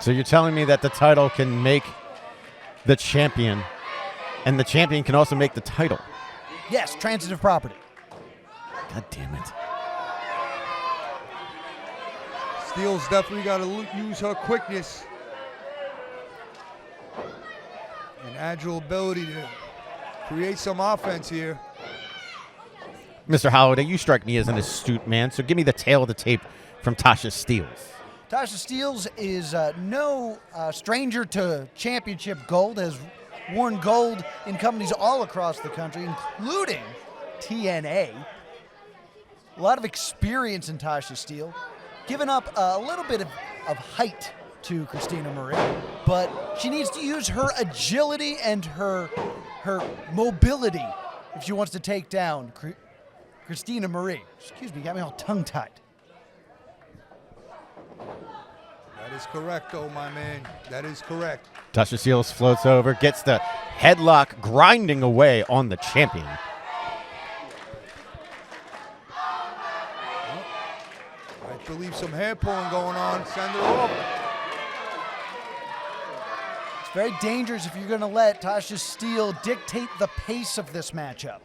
So you're telling me that the title can make the champion, and the champion can also make the title? Yes, transitive property. God damn it. Steelz definitely got to use her quickness and agile ability to create some offense here. Mr. Holliday, you strike me as an astute man, so give me the tail of the tape from Tasha Steelz. Tasha Steelz is no stranger to championship gold, has worn gold in companies all across the country, including TNA. A lot of experience in Tasha Steelz, given up a little bit of height to Christina Marie, but she needs to use her agility and her mobility if she wants to take down Christina Marie. Excuse me, got me all tongue-tied. That is correct, though, my man. That is correct. Tasha Steelz floats over, gets the headlock grinding away on the champion. I believe some hair pulling going on. Send her over. It's very dangerous if you're going to let Tasha Steelz dictate the pace of this matchup.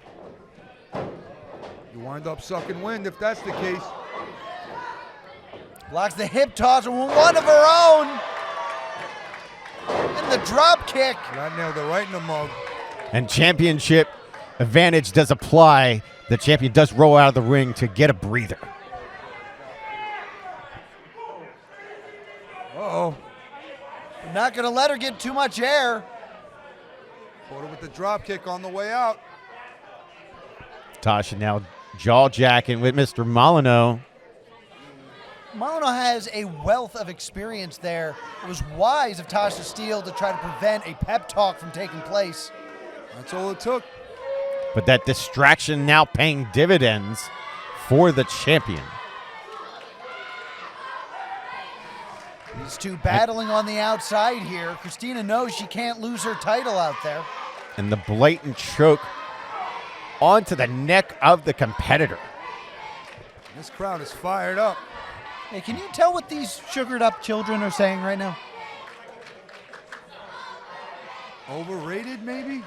You wind up sucking wind if that's the case. Blocks the hip toss with one of her own. And the drop kick. That nailed it right in the mug. And championship advantage does apply. The champion does roll out of the ring to get a breather. Uh-oh. I'm not going to let her get too much air. Caught her with the drop kick on the way out. Tasha now jaw jacking with Mr. Molyneux. Molyneux has a wealth of experience there. It was wise of Tasha Steelz to try to prevent a pep talk from taking place. That's all it took. But that distraction now paying dividends for the champion. These two battling on the outside here. Christina knows she can't lose her title out there. And the blatant choke onto the neck of the competitor. This crowd is fired up. Hey, can you tell what these sugared up children are saying right now? Overrated, maybe?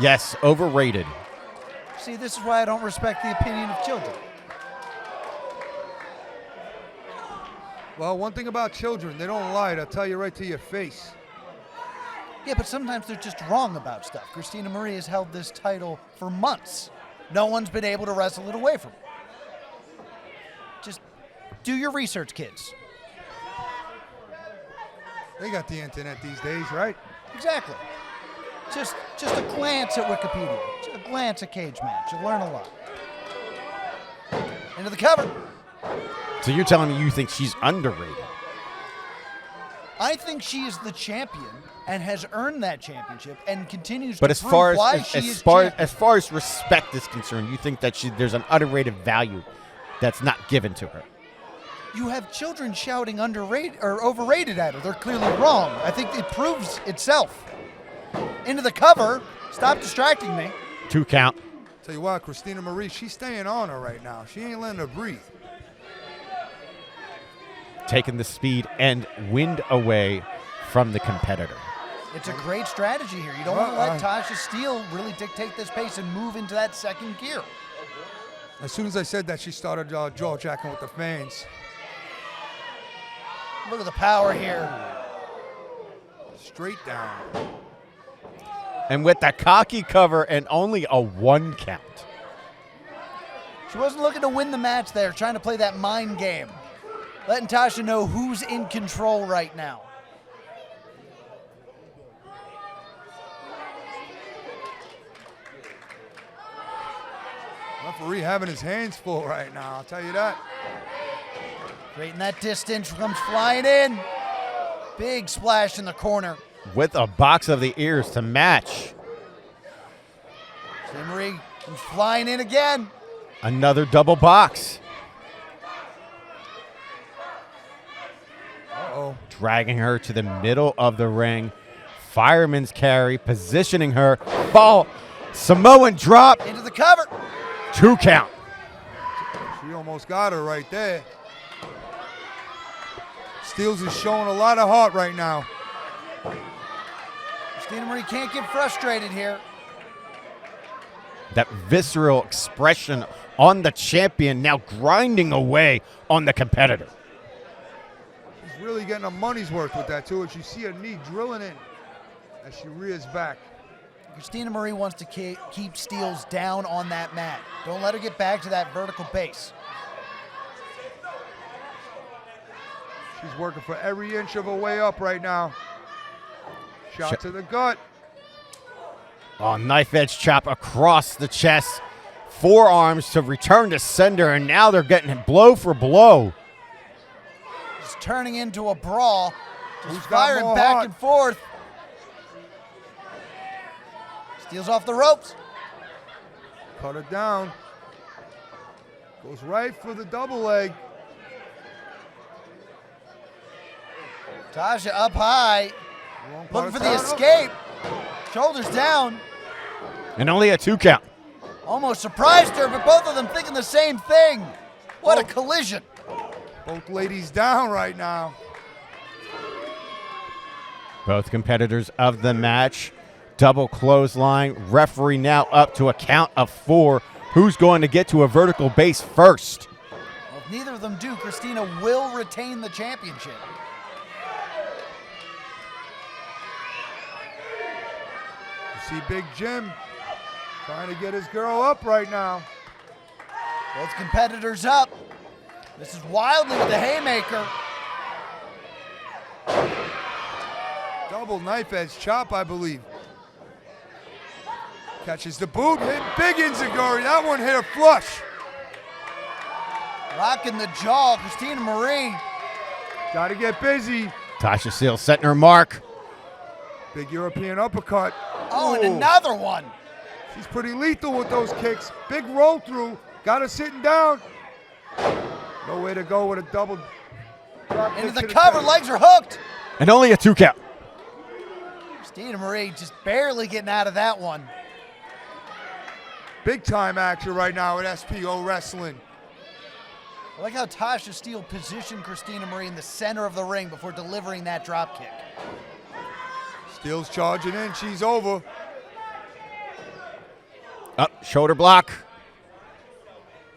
Yes, overrated. See, this is why I don't respect the opinion of children. Well, one thing about children, they don't lie. They'll tell you right to your face. Yeah, but sometimes they're just wrong about stuff. Christina Marie has held this title for months. No one's been able to wrestle it away from her. Just do your research, kids. They got the internet these days, right? Exactly. Just a glance at Wikipedia. Just a glance at Cage Match. You'll learn a lot. Into the cover. So you're telling me you think she's underrated? I think she is the champion and has earned that championship and continues But to as prove far why as she is as far as respect is concerned, you think that there's an underrated value that's not given to her? You have children shouting underrated or overrated at her. They're clearly wrong. I think it proves itself. Into the cover. Stop distracting me. 2 count. Tell you what, Christina Marie, she's staying on her right now. She ain't letting her breathe. Taking the speed and wind away from the competitor. It's a great strategy here. You don't want to let Tasha Steelz really dictate this pace and move into that second gear. As soon as I said that, she started jaw-jacking with the fans. Look at the power here. Straight down. And with the cocky cover and only a 1 count. She wasn't looking to win the match there, trying to play that mind game. Letting Tasha know who's in control right now. Referee having his hands full right now, I'll tell you that. Creating that distance, comes flying in. Big splash in the corner. With a box of the ears to match. Marie comes flying in again. Another double box. Uh-oh. Dragging her to the middle of the ring. Fireman's carry, positioning her. Fall. Samoan drop. Into the cover. 2 count. She almost got her right there. Steels is showing a lot of heart right now. Christina Marie can't get frustrated here. That visceral expression on the champion, now grinding away on the competitor. She's really getting a money's worth with that too. As you see her knee drilling in as she rears back. Christina Marie wants to keep Steels down on that mat. Don't let her get back to that vertical base. She's working for every inch of her way up right now. Shot to the gut. Oh, knife edge chop across the chest. Forearms to return to sender, and now they're getting blow for blow. It's turning into a brawl. Just Who's got firing more back heart? and forth. Steals off the ropes. Cut it down. Goes right for the double leg. Tasha up high. Wrong part Looking of for the town. escape. Shoulders down. And only a 2 count. Almost surprised her, but both of them thinking the same thing. What a collision. Both ladies down right now. Both competitors of the match. Double clothesline. Referee now up to a count of 4. Who's going to get to a vertical base first? Well, if neither of them do, Christina will retain the championship. You see Big Jim trying to get his girl up right now. Both competitors up. This is Wildly with the haymaker. Double knife edge chop, I believe. Catches the boot, hit big enziguri. That one hit her flush. Rocking the jaw, Christina Marie. Got to get busy. Tasha Steelz setting her mark. Big European uppercut. Oh, and Ooh. another one. She's pretty lethal with those kicks. Big roll through. Got her sitting down. No way to go with a double drop kick Into the to cover, face. legs are hooked. And only a 2 count. Christina Marie just barely getting out of that one. Big time action right now at Spo Wrestling. I like how Tasha Steelz positioned Christina Marie in the center of the ring before delivering that drop kick. Steel's charging in. She's over. Up, shoulder block.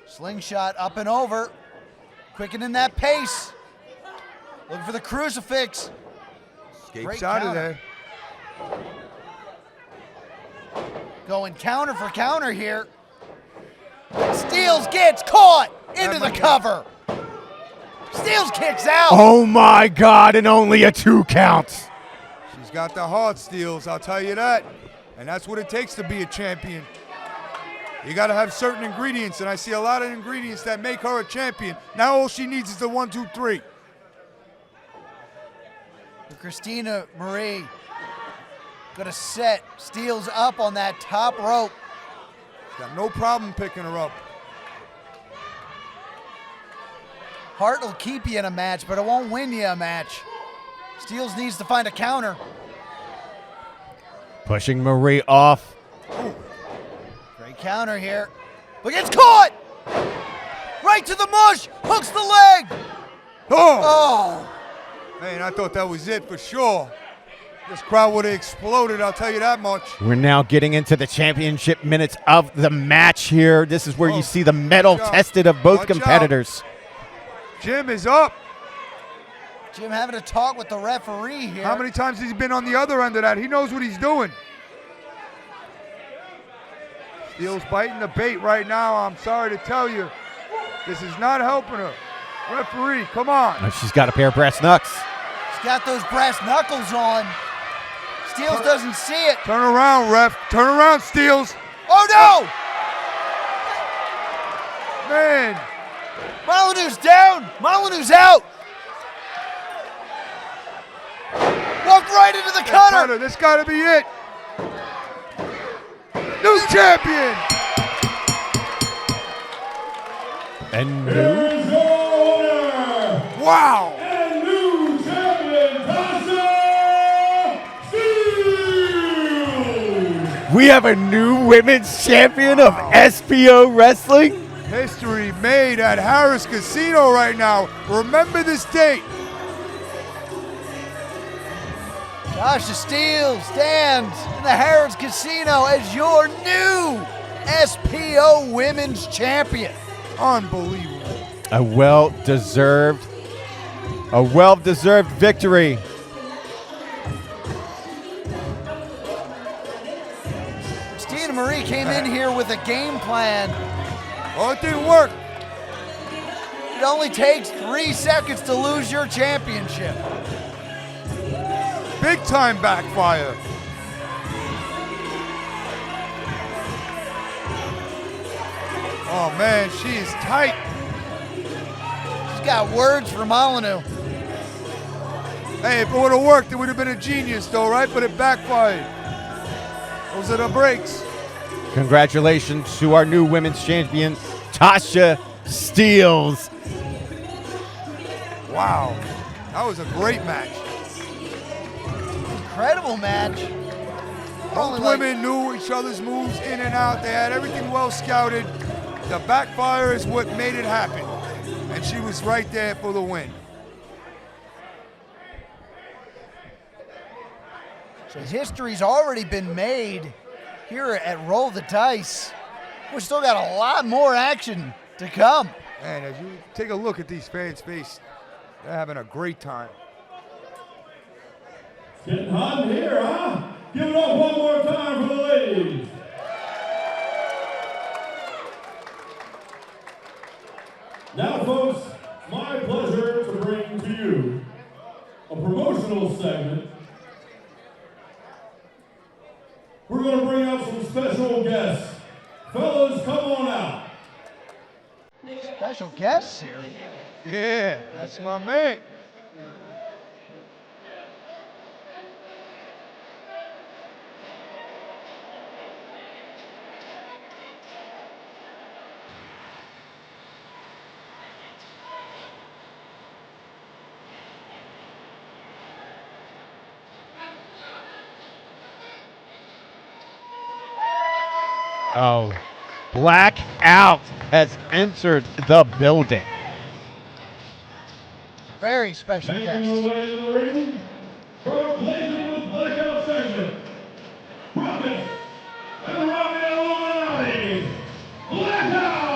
Slingshot up and over. Quickening that pace. Looking for the crucifix. Escapes Great out of counter. there. Going counter for counter here. Steelz gets caught into the cover. Steelz kicks out. Oh my God, and only a 2 count. She's got the heart, Steelz, I'll tell you that. And that's what it takes to be a champion. You got to have certain ingredients, and I see a lot of ingredients that make her a champion. Now all she needs is the 1, 2, 3. Christina Marie gonna set Steelz up on that top rope. Got no problem picking her up. Heart will keep you in a match, but it won't win you a match. Steelz needs to find a counter. Pushing Marie off. Great counter here, but gets caught! Right to the mush, hooks the leg! Oh! Oh! Man, I thought that was it for sure. This crowd would have exploded, I'll tell you that much. We're now getting into the championship minutes of the match here. This is where you see the mettle Watch out. tested of both Watch competitors. Jim is up. Jim having a talk with the referee here. How many times has he been on the other end of that? He knows what he's doing. Steel's biting the bait right now, I'm sorry to tell you. This is not helping her. Referee, come on. Oh, she's got a pair of brass knucks. He's got those brass knuckles on. Steelz doesn't see it. Turn around, ref. Turn around, Steelz. Oh no! Man. Molyneux's down. Molyneux's out. Walked right into the cutter. This got to be it. New champion. And Here's your winner. Wow. And new champion, Tasha Steele. we have a new women's champion of SPO Wrestling. History made at Harrah's Casino right now. Remember this date. Tasha Steele stands in the Harrah's Casino as your new SPO Women's Champion. Unbelievable. A well-deserved victory. Christina Marie came in here with a game plan. Well, it didn't work. It only takes 3 seconds to lose your championship. Big time backfire. Oh man, she is tight. She's got words for Molyneux. Hey, if it would have worked, it would have been a genius though, right? But it backfired. Those are the breaks. Congratulations to our new women's champion, Tasha Steele. Wow, that was a great match. Incredible match. Both women knew each other's moves in and out. They had everything well scouted. The backfire is what made it happen. And she was right there for the win. So history's already been made here at Roll the Dice. We still got a lot more action to come. Man, as you take a look at these fans' face, they're having a great time. Getting hot in here, huh? Give it up one more time for the ladies. Now, folks, my pleasure to bring to you a promotional segment. We're going to bring out some special guests. Fellas, come on out. Special guests here. Yeah, that's my man. Oh, Blackout has entered the building. Very special Making guest. the way to the ring for a Blazing with Blackout segment. Robbie and Robbie Illuminati. Blackout!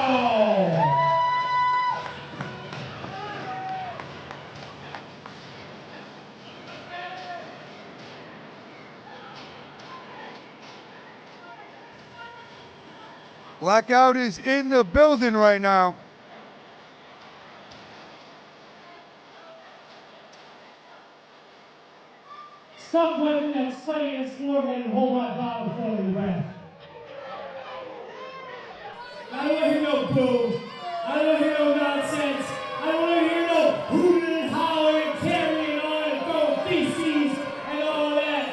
Blackout is in the building right now. Stop letting that slaying slogan and hold my power before you rap. I don't want to hear no boo. I don't want to hear no nonsense. I don't want to hear no hooting and hollering and carrying on and throwing feces and all that.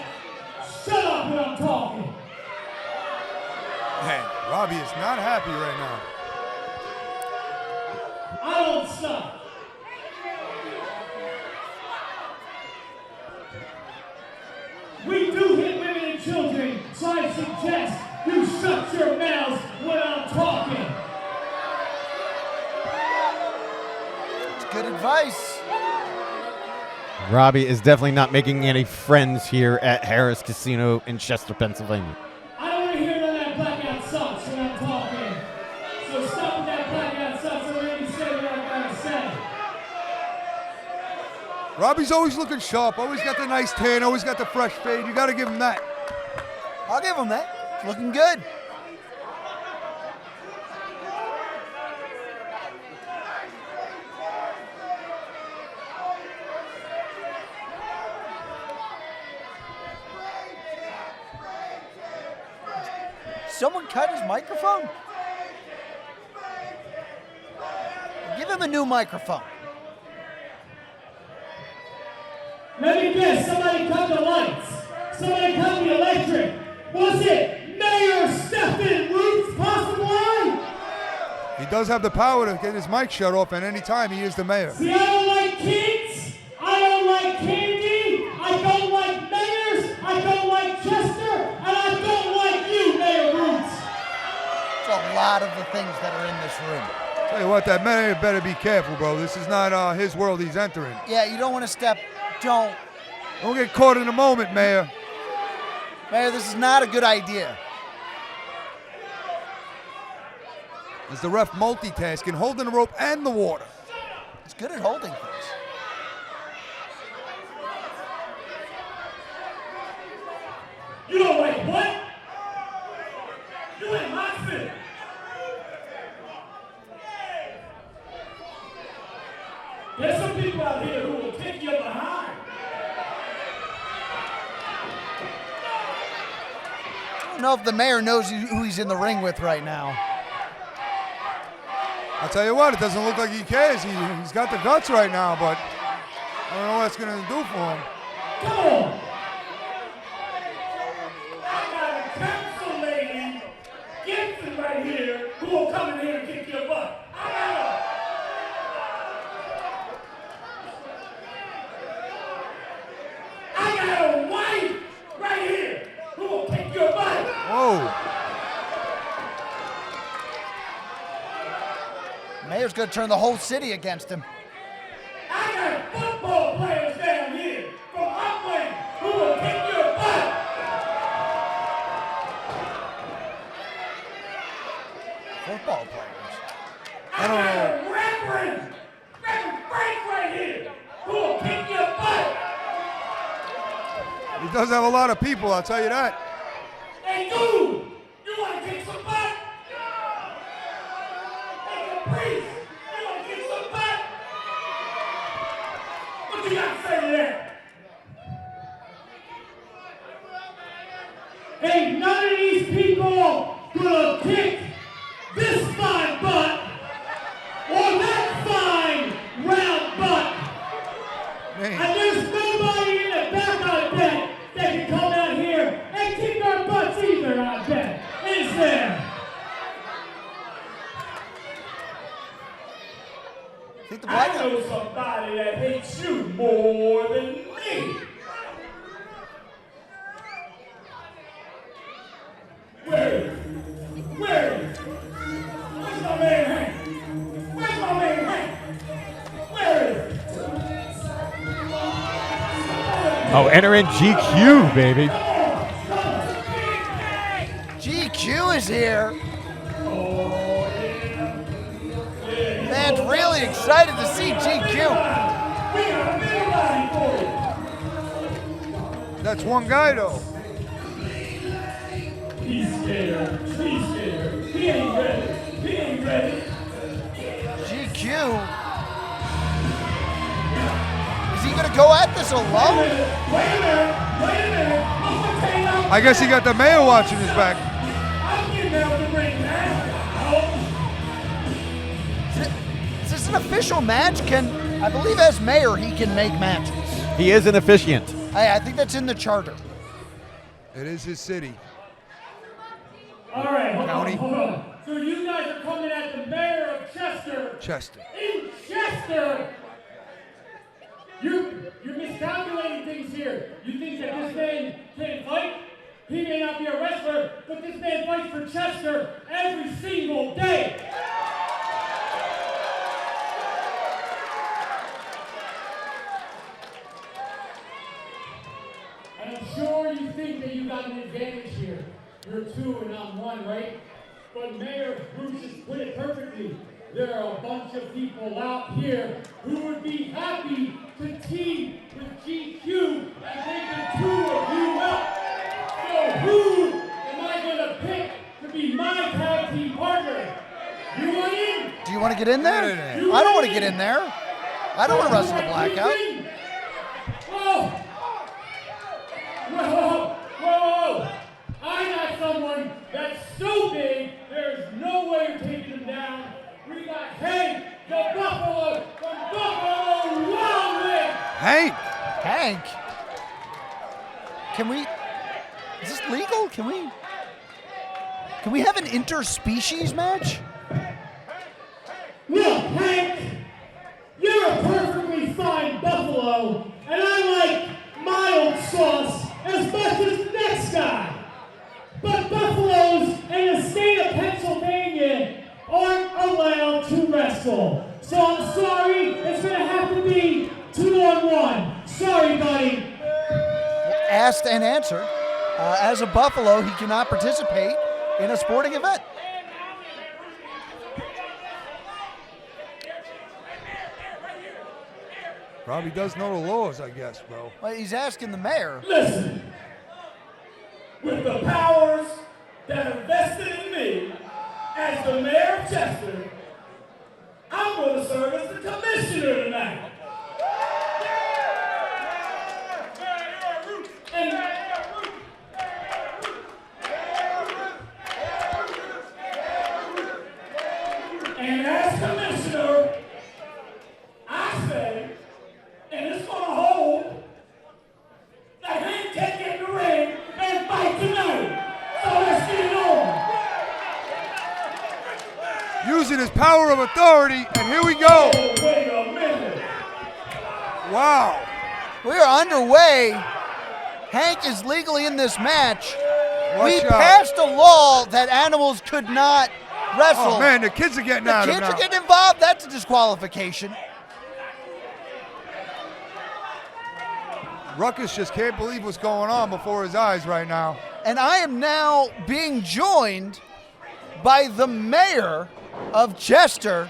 Shut up when I'm talking. Man, Robbie is not happy right now. I don't stop. We do hit women and children, so I suggest you shut your mouths when I'm talking. It's good advice. Robbie is definitely not making any friends here at Harrah's Casino in Chester, Pennsylvania. I don't want to hear none of that blackout sucks when I'm talking. So stop with that blackout sucks and let me say what I gotta say. Robbie's always looking sharp, always got the nice tan, always got the fresh fade. You got to give him that. I'll give him that. It's looking good. Someone cut his microphone? the new microphone. Let me guess, somebody cut the lights. Somebody cut the electric. Was it Mayor Stephen Roots possibly? He does have the power to get his mic shut off at any time. He is the mayor. See, I don't like kids. I don't like candy. I don't like mayors. I don't like Chester. And I don't like you, Mayor Roots. It's a lot of the things that are in this room. Tell you what, that mayor better be careful, bro. This is not his world he's entering. Yeah, you don't want to step. Don't. Don't get caught in the moment, Mayor. Mayor, this is not a good idea. Is the ref multitasking, holding the rope and the water? He's good at holding things. You don't like what? You ain't my fit. There's some people out here who will kick you behind. I don't know if the mayor knows who he's in the ring with right now. I'll tell you what, it doesn't look like he cares. He's got the guts right now, but I don't know what it's going to do for him. Come on. I got a council lady, Gibson right here, who will come in here and kick your butt. I got a wife right here who will kick your butt. Whoa. Mayor's going to turn the whole city against him. I got football players down here from Upland who will kick your butt. Football players. I got a Reverend Frank right here who will kick your butt. He does have a lot of people, I'll tell you that. Hey, dude, you want to kick some butt? Hey, Caprice, you want to kick some butt? What you got to say to that? Ain't none of these people gonna kick this fine butt or that fine round butt. Man. And there's nobody in the back, I bet, that can come out here and kick our butts either, I bet. Is there? I think the I black know somebody that hates you more than me. Where? Where's my man Hank? Where's my man Hank? Where is he? Oh, entering GQ, baby. GQ is here. Man's really excited to see GQ. That's one guy, though. He's scared. He's scared. He ain't ready. He ain't ready. GQ. Is he going to go at this alone? Wait a minute. I'm gonna tell you now. I guess he got the mayor watching his back. I'm getting out the ring now. Is this an official match? I believe as mayor, he can make matches. He is an officiant. I think that's in the charter. It is his city. All right, hold County. on. So you guys are coming at the mayor of Chester. Chester. In Chester! You're miscalculating things here. You think that this man can't fight? He may not be a wrestler, but this man fights for Chester every single day. And I'm sure you think that you got an advantage here. You're two and I'm one, right? But Mayor Bruce has put it perfectly. There are a bunch of people out here who would be happy to team with GQ and take the two of you up. So who am I going to pick to be my tag team partner? You want in? Do you want to get in there? No. I don't want to get in there. I don't want to wrestle the blackout. Whoa! Whoa! I got someone that's so big, there's no way you're taking him down. We got Hank, the Buffalo Hank. Hank? Can we... Is this legal? Can we have an interspecies match? Look, Hank, you're a perfectly fine buffalo, and I like mild sauce as much as the next guy. But buffaloes in the state of Pennsylvania aren't allowed to wrestle. So I'm sorry, it's gonna have to be 2-on-1. Sorry, buddy. Asked and answered. As a buffalo, he cannot participate in a sporting event. Robbie does know the laws, I guess, bro. Well, he's asking the mayor. Listen, with the powers that are vested in me as the mayor of Chester, I'm going to serve as the commissioner tonight. And as commissioner, I say, and it's going to hold, that Hank can get in the ring and fight tonight. So let's get it on. Using his power of authority, and here we go. Oh, wait a minute. Wow. We are underway. Hank is legally in this match. Watch We out. passed a law that animals could not wrestle. Oh, man, the kids are getting out The of kids it are now. getting involved. That's a disqualification. Ruckus just can't believe what's going on before his eyes right now. And I am now being joined by the mayor of Chester.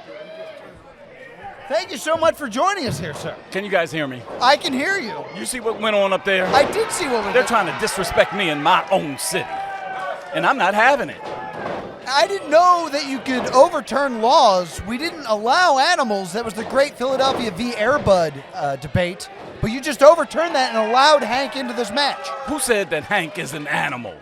Thank you so much for joining us here, sir. Can you guys hear me? I can hear you. You see what went on up there? I did see what we They're did. trying to disrespect me in my own city. And I'm not having it. I didn't know that you could overturn laws. We didn't allow animals. That was the great Philadelphia v. Airbud debate. But you just overturned that and allowed Hank into this match. Who said that Hank is an animal?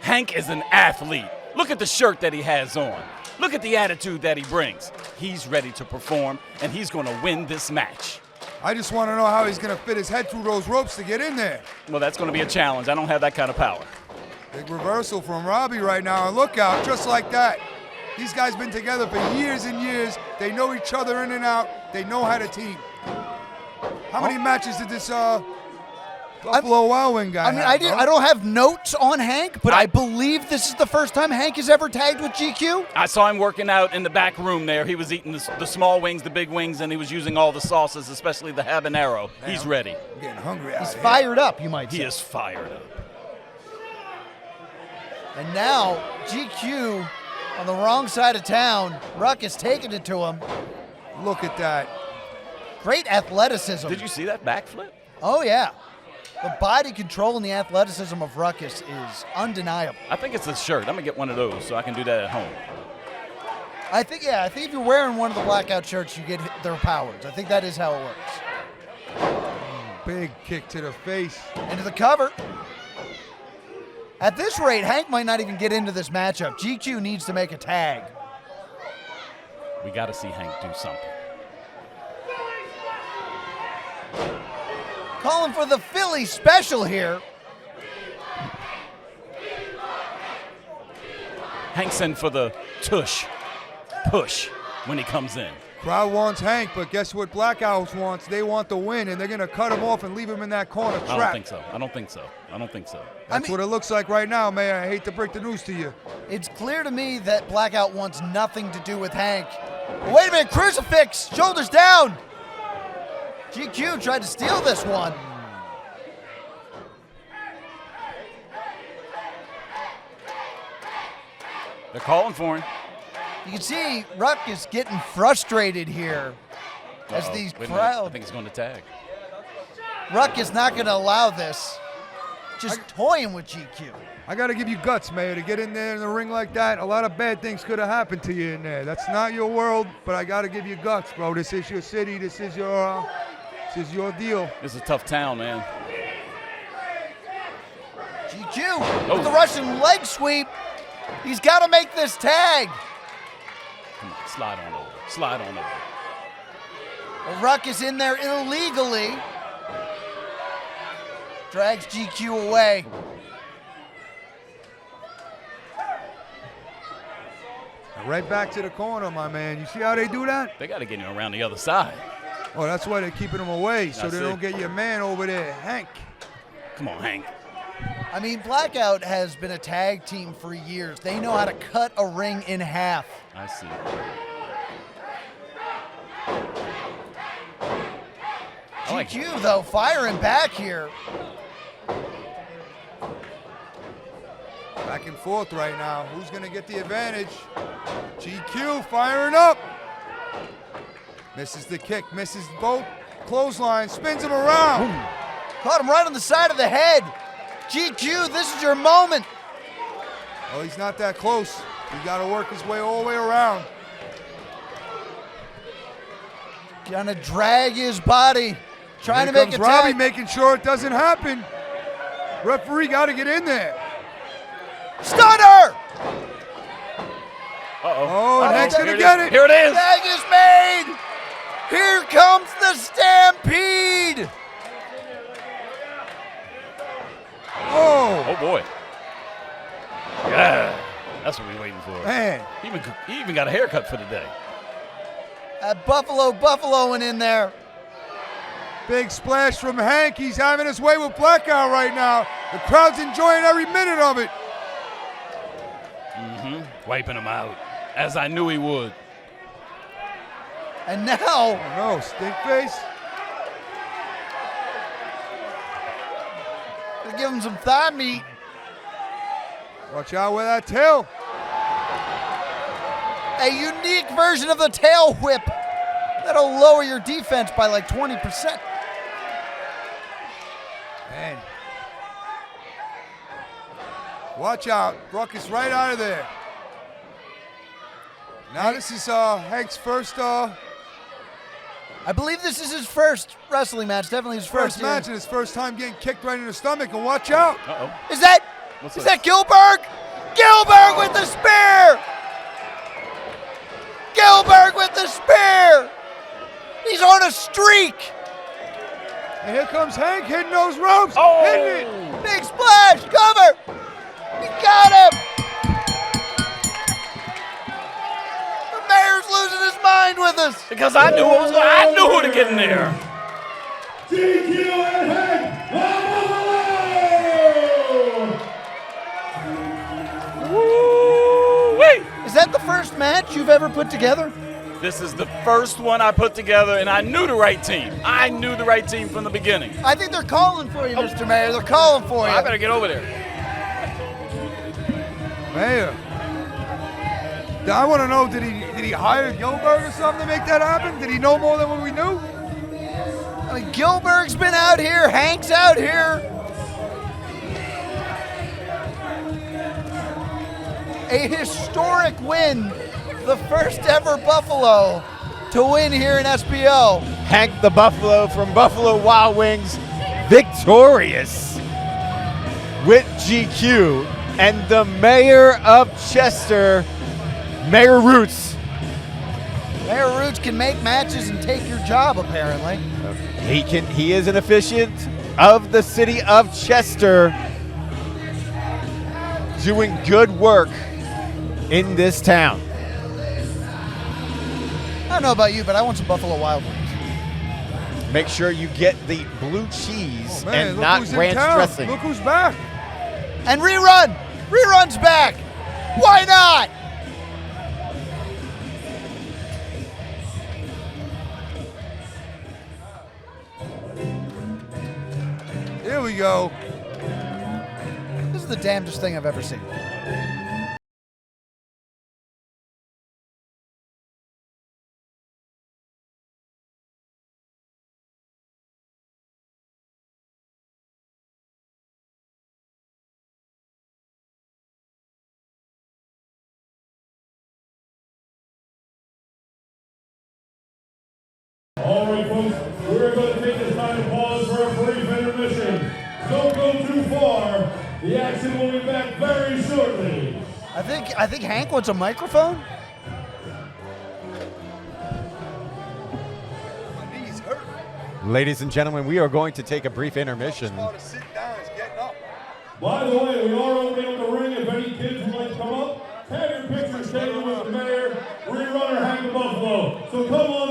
Hank is an athlete. Look at the shirt that he has on. Look at the attitude that he brings. He's ready to perform, and he's going to win this match. I just want to know how he's going to fit his head through those ropes to get in there. Well, that's going to be a challenge. I don't have that kind of power. Big reversal from Robbie right now, and look out, just like that. These guys been together for years and years. They know each other in and out. They know how to team. How many matches did this Buffalo Wild Wing guy have, I bro? don't have notes on Hank, but I believe this is the first time Hank has ever tagged with GQ. I saw him working out in the back room there. He was eating the small wings, the big wings, and he was using all the sauces, especially the habanero. He's ready. I'm getting hungry out He's here. fired up, you might say. He is fired up. And now GQ on the wrong side of town. Ruckus taking it to him. Look at that. Great athleticism. Did you see that backflip? Oh, yeah. The body control and the athleticism of Ruckus is undeniable. I think it's the shirt. I'm going to get one of those so I can do that at home. I think if you're wearing one of the blackout shirts, you get their powers. I think that is how it works. Big kick to the face. Into the cover. At this rate, Hank might not even get into this matchup. GQ needs to make a tag. We got to see Hank do something. Calling for the Philly special here. Hank's in for the push when he comes in. Crowd wants Hank, but guess what Blackouts wants? They want the win, and they're going to cut him off and leave him in that corner I trapped. don't think so. That's what it looks like right now, man. I hate to break the news to you. It's clear to me that Blackout wants nothing to do with Hank. But wait a minute, crucifix, shoulders down. GQ tried to steal this one. They're calling for him. You can see Ruckus getting frustrated here as Uh-oh. these Wait a minute. I crowd. think he's going to tag. Ruckus not going to allow this. Just toying with GQ. I got to give you guts, Mayor, to get in there in the ring like that. A lot of bad things could have happened to you in there. That's not your world, but I got to give you guts, bro. This is your city. This is your deal. This is a tough town, man. GQ with the Russian leg sweep. He's got to make this tag. Come on, slide on over. Well, Ruckus in there illegally. Drags GQ away. Right back to the corner, my man. You see how they do that? They got to get him around the other side. Oh, that's why they're keeping him away, so I they see. don't get your man over there, Hank. Come on, Hank. I mean, Blackout has been a tag team for years. They know how to cut a ring in half. I see. GQ, though, firing back here. Back and forth right now. Who's going to get the advantage? GQ firing up. Misses the kick, misses both clothesline, spins him around. Caught him right on the side of the head. GQ, this is your moment. Oh, he's not that close. He got to work his way all the way around. Gonna drag his body. Trying Here to make comes a Robbie tag. making sure it doesn't happen. Referee got to get in there. Stunner! Oh, and Hank's going to get it. Here it is. Tag is made. Here comes the Stampede. Oh, Oh, boy. Yeah. That's what we're waiting for. man. He even got a haircut for the day. Buffaloing in there. Big splash from Hank. He's having his way with Blackout right now. The crowd's enjoying every minute of it. Wiping him out, as I knew he would. And now, Oh, no, stink face. gonna give him some thigh meat. Watch out with that tail. A unique version of the tail whip. That'll lower your defense by like 20%. Man. Watch out. Brock is right out of there. Now this is Hank's first I believe this is his first wrestling match. Definitely his first match and his first time getting kicked right in the stomach. And watch out. Uh-oh. Is that Gilbert? Gilbert with the spear! Gilbert with the spear! He's on a streak! And here comes Hank hitting those ropes. Oh! Hitting it. Big splash! Cover! He got him! The mayor's losing his mind with us! Because I knew who to get in there. GQ and Hank, Woo-wee. Is that the first match you've ever put together? This is the first one I put together, and I knew the right team. I knew the right team from the beginning. I think they're calling for you, Mr. Mayor. They're calling for you. I better get over there. Mayor. I want to know, did he hire Gilbert or something to make that happen? Did he know more than what we knew? I mean, Gilbert's been out here. Hank's out here. A historic win. The first ever Buffalo to win here in SPO. Hank the Buffalo from Buffalo Wild Wings, victorious with GQ, and the mayor of Chester, Mayor Roots. Mayor Roots can make matches and take your job, apparently. He is an officiant of the city of Chester, doing good work in this town. I don't know about you, but I want some Buffalo Wild Wings. Make sure you get the blue cheese Oh, man, and look not who's in ranch town. dressing. Look who's back. And Rerun! Rerun's back! Why not? Here we go. This is the damnedest thing I've ever seen. All right, folks, we're going to take this time to pause for a brief intermission. Don't go too far. The action will be back very shortly. I think Hank wants a microphone. My knees hurt. Ladies and gentlemen, we are going to take a brief intermission. To sit down. By the way, we are opening up the ring. If any kids would like to come up, have your pictures taken with the mayor, rerunner Hank the Buffalo. So come on